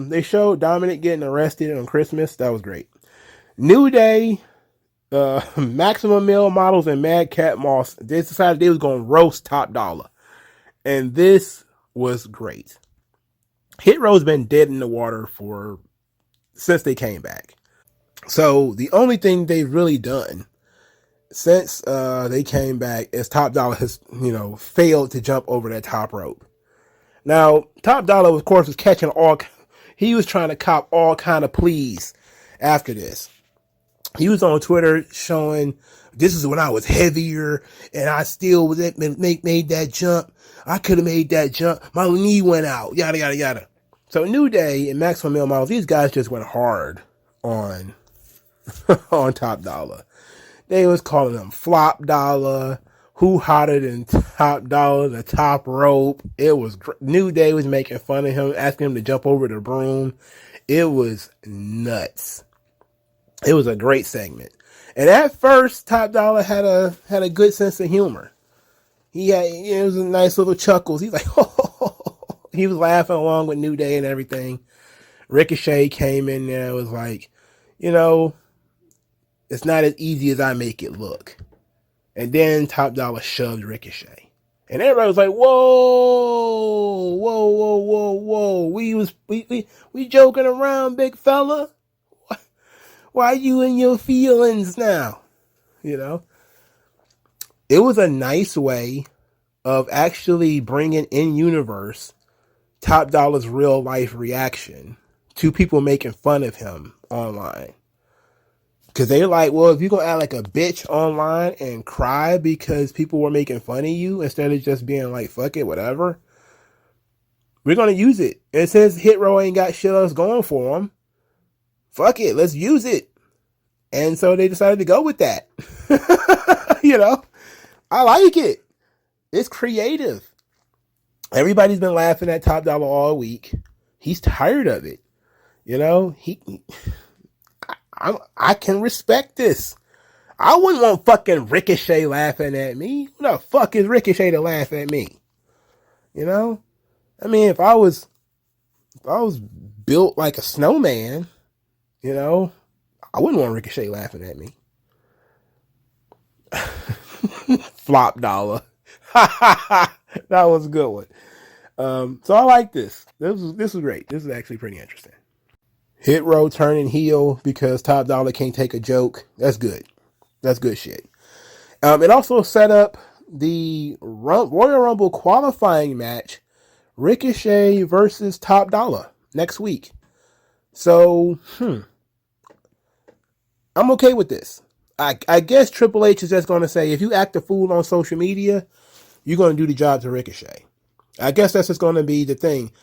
They showed Dominic getting arrested on Christmas. That was great. New Day, Maximum Male Models, and Madcap Moss, they decided they was going to roast Top Dollar. And this was great. Hit Row's been dead in the water since they came back. So the only thing they've really done since they came back is Top Dollar has, failed to jump over that top rope. Now, Top Dollar, of course, was catching He was trying to cop all kind of pleas after this. He was on Twitter showing, this is when I was heavier and I still made that jump. I could have made that jump. My knee went out. Yada, yada, yada. So New Day and Maximum Male Models, these guys just went hard on, on Top Dollar. They was calling him Flop Dollar. Who hotter than Top Dollar? The top rope. It was, New Day was making fun of him, asking him to jump over the broom. It was nuts. It was a great segment. And at first, Top Dollar had a good sense of humor. It was a nice little chuckles. He's like, oh, he was laughing along with New Day and everything. Ricochet came in there and was like, it's not as easy as I make it look. And then Top Dollar shoved Ricochet. And everybody was like, whoa, whoa, whoa, whoa, whoa. We joking around, big fella. Why are you in your feelings now? It was a nice way of actually bringing in universe Top Dollar's real life reaction to people making fun of him online. Because they're like, well, if you're going to act like a bitch online and cry because people were making fun of you instead of just being like, fuck it, whatever, we're going to use it. And since Hit Row ain't got shit else going for him, fuck it, let's use it. And so they decided to go with that. I like it. It's creative. Everybody's been laughing at Top Dollar all week. He's tired of it. I can respect this. I wouldn't want fucking Ricochet laughing at me. Who the fuck is Ricochet to laugh at me? I mean, if I was built like a snowman, I wouldn't want Ricochet laughing at me. Flop Dollar. That was a good one. So I like this. This was great. This is actually pretty interesting. Hit Row turning heel because Top Dollar can't take a joke. That's good. That's good shit. It also set up the Royal Rumble qualifying match, Ricochet versus Top Dollar, next week. So, I'm okay with this. I guess Triple H is just going to say, if you act a fool on social media, you're going to do the job to Ricochet. I guess that's just going to be the thing.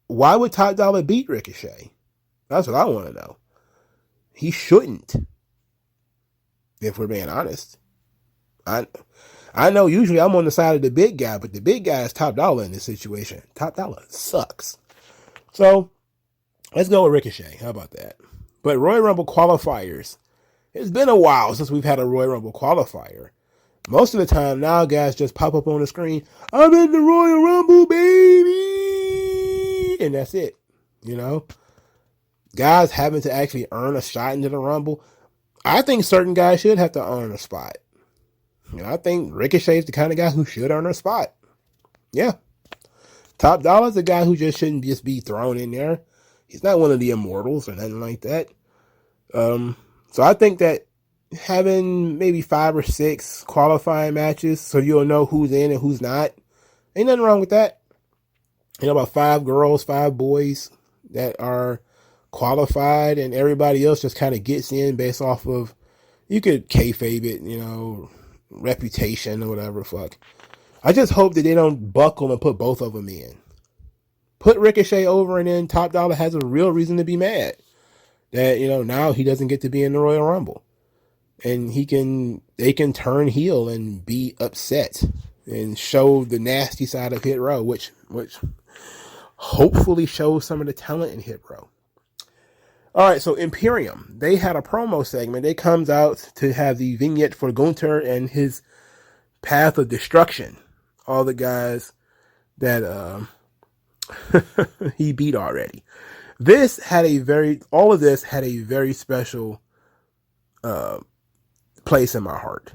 Why would Top Dollar beat Ricochet? That's what I want to know. He shouldn't, if we're being honest. I know usually I'm on the side of the big guy, but the big guy is Top Dollar in this situation. Top Dollar sucks. So, let's go with Ricochet. How about that? But Royal Rumble qualifiers. It's been a while since we've had a Royal Rumble qualifier. Most of the time now, guys just pop up on the screen, I'm in the Royal Rumble, baby! And that's it. Guys having to actually earn a shot into the Rumble. I think certain guys should have to earn a spot. I think Ricochet is the kind of guy who should earn a spot. Yeah. Top Dollar is a guy who just shouldn't just be thrown in there. He's not one of the immortals or nothing like that. So I think that having maybe 5 or 6 qualifying matches so you'll know who's in and who's not, ain't nothing wrong with that. About 5 girls, 5 boys that are qualified and everybody else just kind of gets in based off of, you could kayfabe it, reputation or whatever, fuck. I just hope that they don't buckle and put both of them in. Put Ricochet over and then Top Dollar has a real reason to be mad. That, now he doesn't get to be in the Royal Rumble. And they can turn heel and be upset and show the nasty side of Hit Row, which hopefully shows some of the talent in Hit Row. All right, so Imperium, they had a promo segment. They comes out to have the vignette for Gunther and his path of destruction. All the guys that he beat already. All of this had a very special place in my heart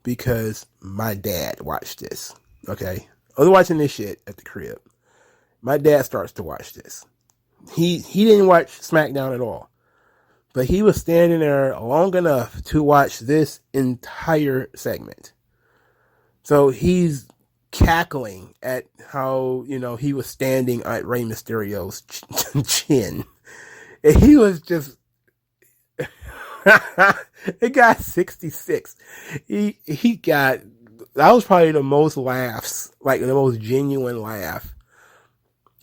because my dad watched this. Okay, I was watching this shit at the crib. My dad starts to watch this. He didn't watch Smackdown at all, but he was standing there long enough to watch this entire segment. So he's cackling at how, he was standing at Rey Mysterio's chin. And he was just, it got 66. He got, that was probably the most laughs, like the most genuine laugh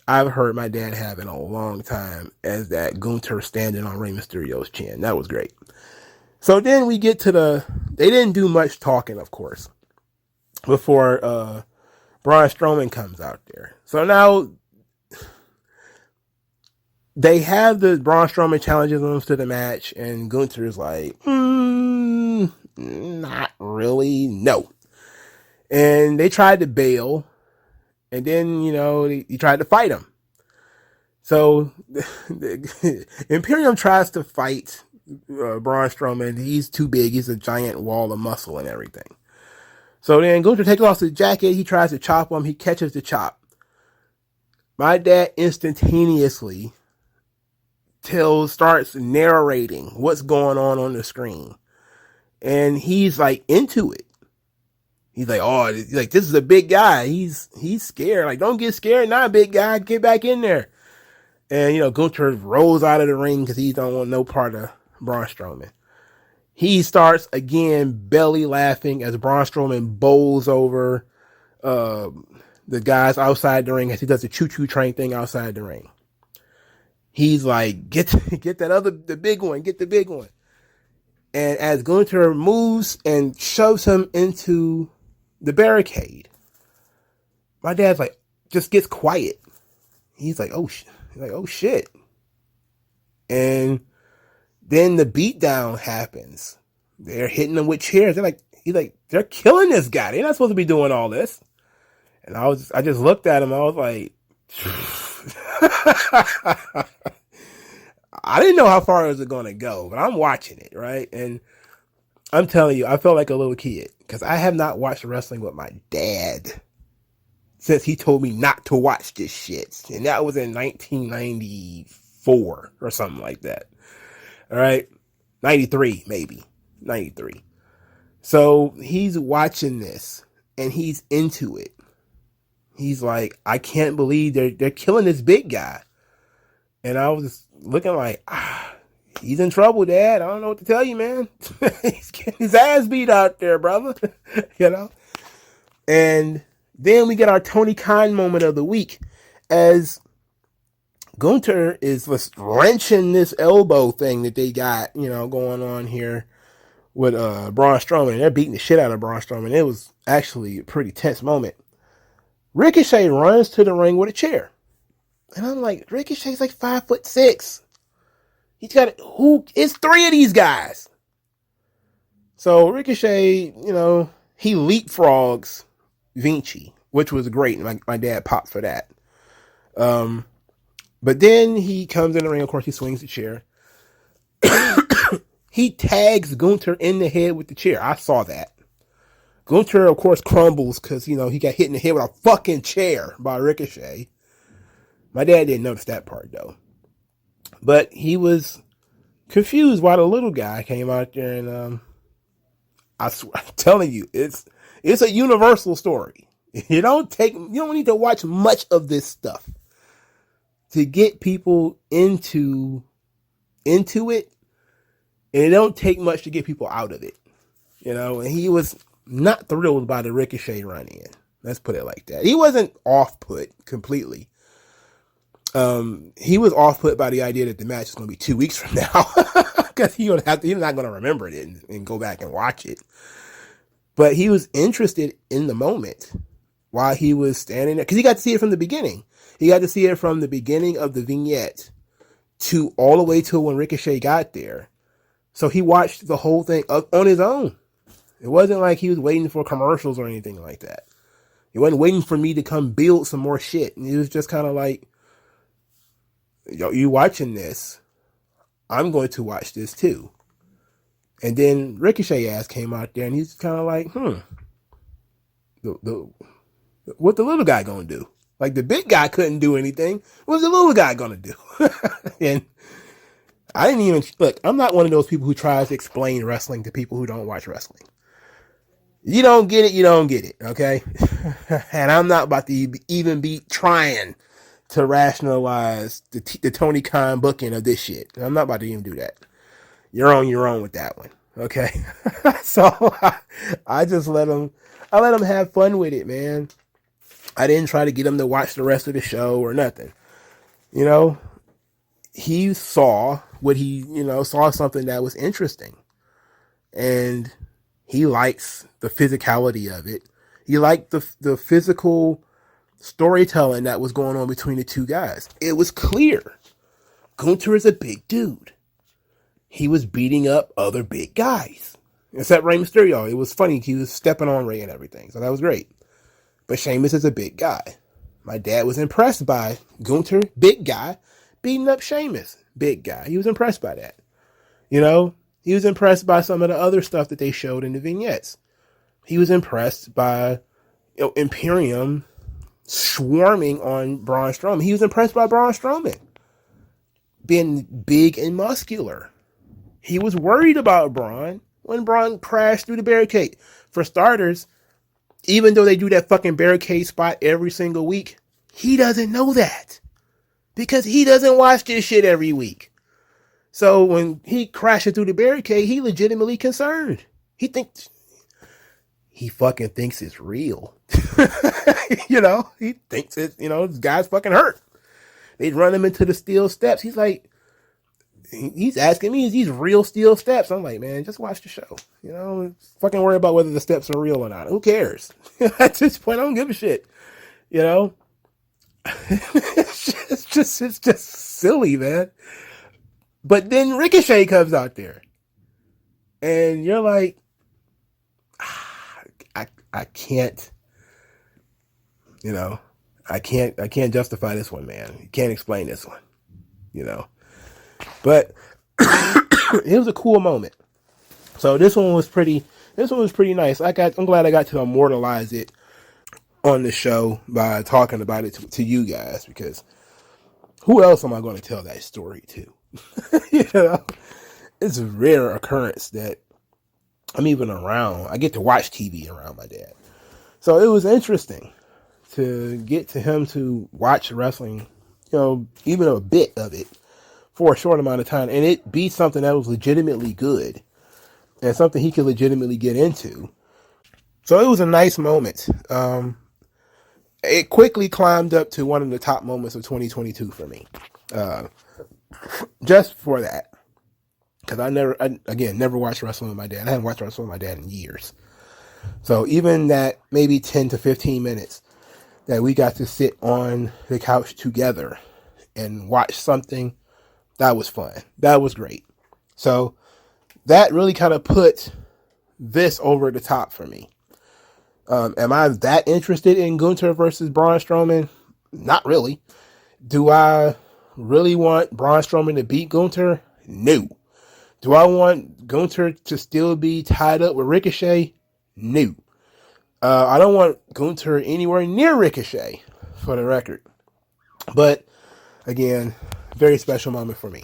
I've heard my dad have in a long time, as that Gunther standing on Rey Mysterio's chin. That was great. So then we get to they didn't do much talking, of course, before Braun Strowman comes out there. So now they have the Braun Strowman challenges them to the match, and Gunther's like, not really, no. And they tried to bail, and then, he tried to fight him. So Imperium tries to fight Braun Strowman. He's too big. He's a giant wall of muscle and everything. So then Gunther takes off his jacket. He tries to chop him. He catches the chop. My dad instantaneously starts narrating what's going on the screen. And he's like into it. He's like, oh, like, this is a big guy. He's scared. Like, don't get scared. Not a big guy. Get back in there. And, Gunther rolls out of the ring because he don't want no part of Braun Strowman. He starts again belly laughing as Braun Strowman bowls over the guys outside the ring as he does the choo-choo train thing outside the ring. He's like, get the big one, get the big one. And as Gunther moves and shoves him into the barricade, my dad's like, just gets quiet. He's like, oh shit. And then the beatdown happens. They're hitting him with chairs. They're killing this guy. They're not supposed to be doing all this. And I just looked at him. I was like, I didn't know how far it was going to go, but I'm watching it, right? And I'm telling you, I felt like a little kid because I have not watched wrestling with my dad since he told me not to watch this shit. And that was in 1994 or something like that. All right. 93, maybe. 93. So he's watching this and he's into it. He's like, I can't believe they're killing this big guy. And I was looking like, he's in trouble, Dad. I don't know what to tell you, man. He's getting his ass beat out there, brother. And then we get our Tony Khan moment of the week as Gunther is just wrenching this elbow thing that they got, going on here with Braun Strowman. They're beating the shit out of Braun Strowman. It was actually a pretty tense moment. Ricochet runs to the ring with a chair. And I'm like, Ricochet's like 5'6". He's got it's three of these guys. So Ricochet, he leapfrogs Vinci, which was great. My dad popped for that. But then he comes in the ring. Of course, he swings the chair. He tags Gunther in the head with the chair. I saw that. Gunther, of course, crumbles because, he got hit in the head with a fucking chair by Ricochet. My dad didn't notice that part, though. But he was confused why the little guy came out there, and I'm telling you, it's a universal story. You don't need to watch much of this stuff to get people into it, and it don't take much to get people out of it. And he was not thrilled by the Ricochet run in. Let's put it like that. He wasn't off-put completely. He was off-put by the idea that the match is going to be 2 weeks from now because he's not going to remember it and go back and watch it. But he was interested in the moment while he was standing there because he got to see it from the beginning. He got to see it from the beginning of the vignette to all the way to when Ricochet got there. So he watched the whole thing on his own. It wasn't like he was waiting for commercials or anything like that. He wasn't waiting for me to come build some more shit. And it was just kind of like, yo, you watching this? I'm going to watch this too. And then Ricochet ass came out there and he's kind of like, what the little guy gonna do? Like the big guy couldn't do anything. What's the little guy gonna do? And I didn't even look. I'm not one of those people who tries to explain wrestling to people who don't watch wrestling. You don't get it, you don't get it, okay? And I'm not about to even be trying to rationalize the Tony Khan booking of this shit. I'm not about to even do that. You're on your own with that one, okay? So I just I let him have fun with it, man. I didn't try to get him to watch the rest of the show or nothing. You know, he saw saw something that was interesting. And he likes the physicality of it. He liked the physical storytelling that was going on between the two guys. It was clear. Gunther is a big dude. He was beating up other big guys. Except Rey Mysterio. It was funny. He was stepping on Rey and everything. So that was great. But Sheamus is a big guy. My dad was impressed by Gunther, big guy, beating up Sheamus, big guy. He was impressed by that. You know, he was impressed by some of the other stuff that they showed in the vignettes. He was impressed by Imperium swarming on Braun Strowman. He was impressed by Braun Strowman being big and muscular. He was worried about Braun when Braun crashed through the barricade. For starters, even though they do that fucking barricade spot every single week, he doesn't know that. Because he doesn't watch this shit every week. So when he crashes through the barricade, he legitimately concerned. He fucking thinks it's real. He thinks this guy's fucking hurt. They'd run him into the steel steps. He's like, he's asking me, is these real steel steps? I'm like, man, just watch the show. Fucking worry about whether the steps are real or not. Who cares? At this point, I don't give a shit. It's just silly, man. But then Ricochet comes out there. And you're like, I can't, I can't justify this one, man. You can't explain this one, But it was a cool moment. So this one was pretty nice. I'm glad I got to immortalize it on the show by talking about it to you guys, because who else am I going to tell that story to? It's a rare occurrence that I'm even around. I get to watch TV around my dad. So it was interesting to get to him to watch wrestling, even a bit of it for a short amount of time, and it be something that was legitimately good and something he could legitimately get into. So it was a nice moment. It quickly climbed up to one of the top moments of 2022 for me. Just for that. Because I never watched wrestling with my dad. I haven't watched wrestling with my dad in years. So even that maybe 10 to 15 minutes that we got to sit on the couch together and watch something, that was fun. That was great. So that really kind of put this over the top for me. Am I that interested in Gunther versus Braun Strowman? Not really. Do I really want Braun Strowman to beat Gunther? No. Do I want Gunther to still be tied up with Ricochet? No. I don't want Gunther anywhere near Ricochet, for the record. But, again, very special moment for me.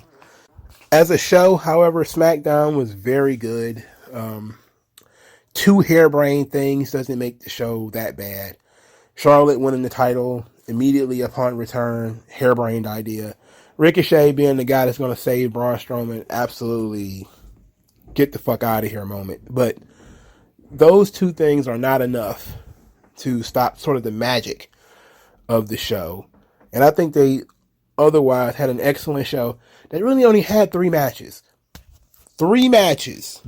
As a show, however, Smackdown was very good. Two harebrained things doesn't make the show that bad. Charlotte winning the title immediately upon return, harebrained idea. Ricochet being the guy that's going to save Braun Strowman, absolutely get the fuck out of here moment. But those two things are not enough to stop sort of the magic of the show. And I think they otherwise had an excellent show that really only had 3 matches. 3 matches.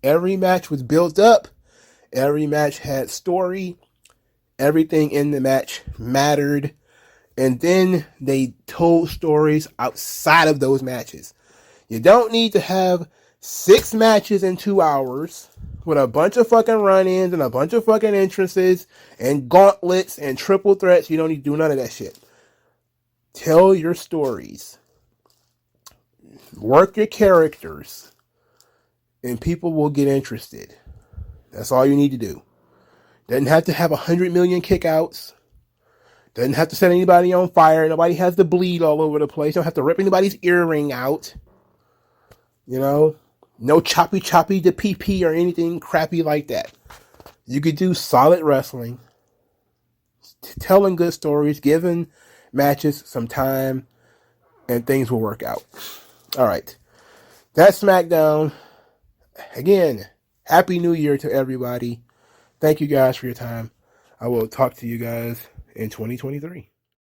Every match was built up. Every match had story. Everything in the match mattered. And then they told stories outside of those matches. You don't need to have 6 matches in 2 hours with a bunch of fucking run-ins and a bunch of fucking entrances and gauntlets and triple threats. You don't need to do none of that shit. Tell your stories. Work your characters. And people will get interested. That's all you need to do. Doesn't have to have 100 million kickouts. Doesn't have to set anybody on fire. Nobody has to bleed all over the place. Don't have to rip anybody's earring out. No choppy to PP or anything crappy like that. You could do solid wrestling, telling good stories, giving matches some time, and things will work out. All right. That's SmackDown. Again, Happy New Year to everybody. Thank you guys for your time. I will talk to you guys in 2023.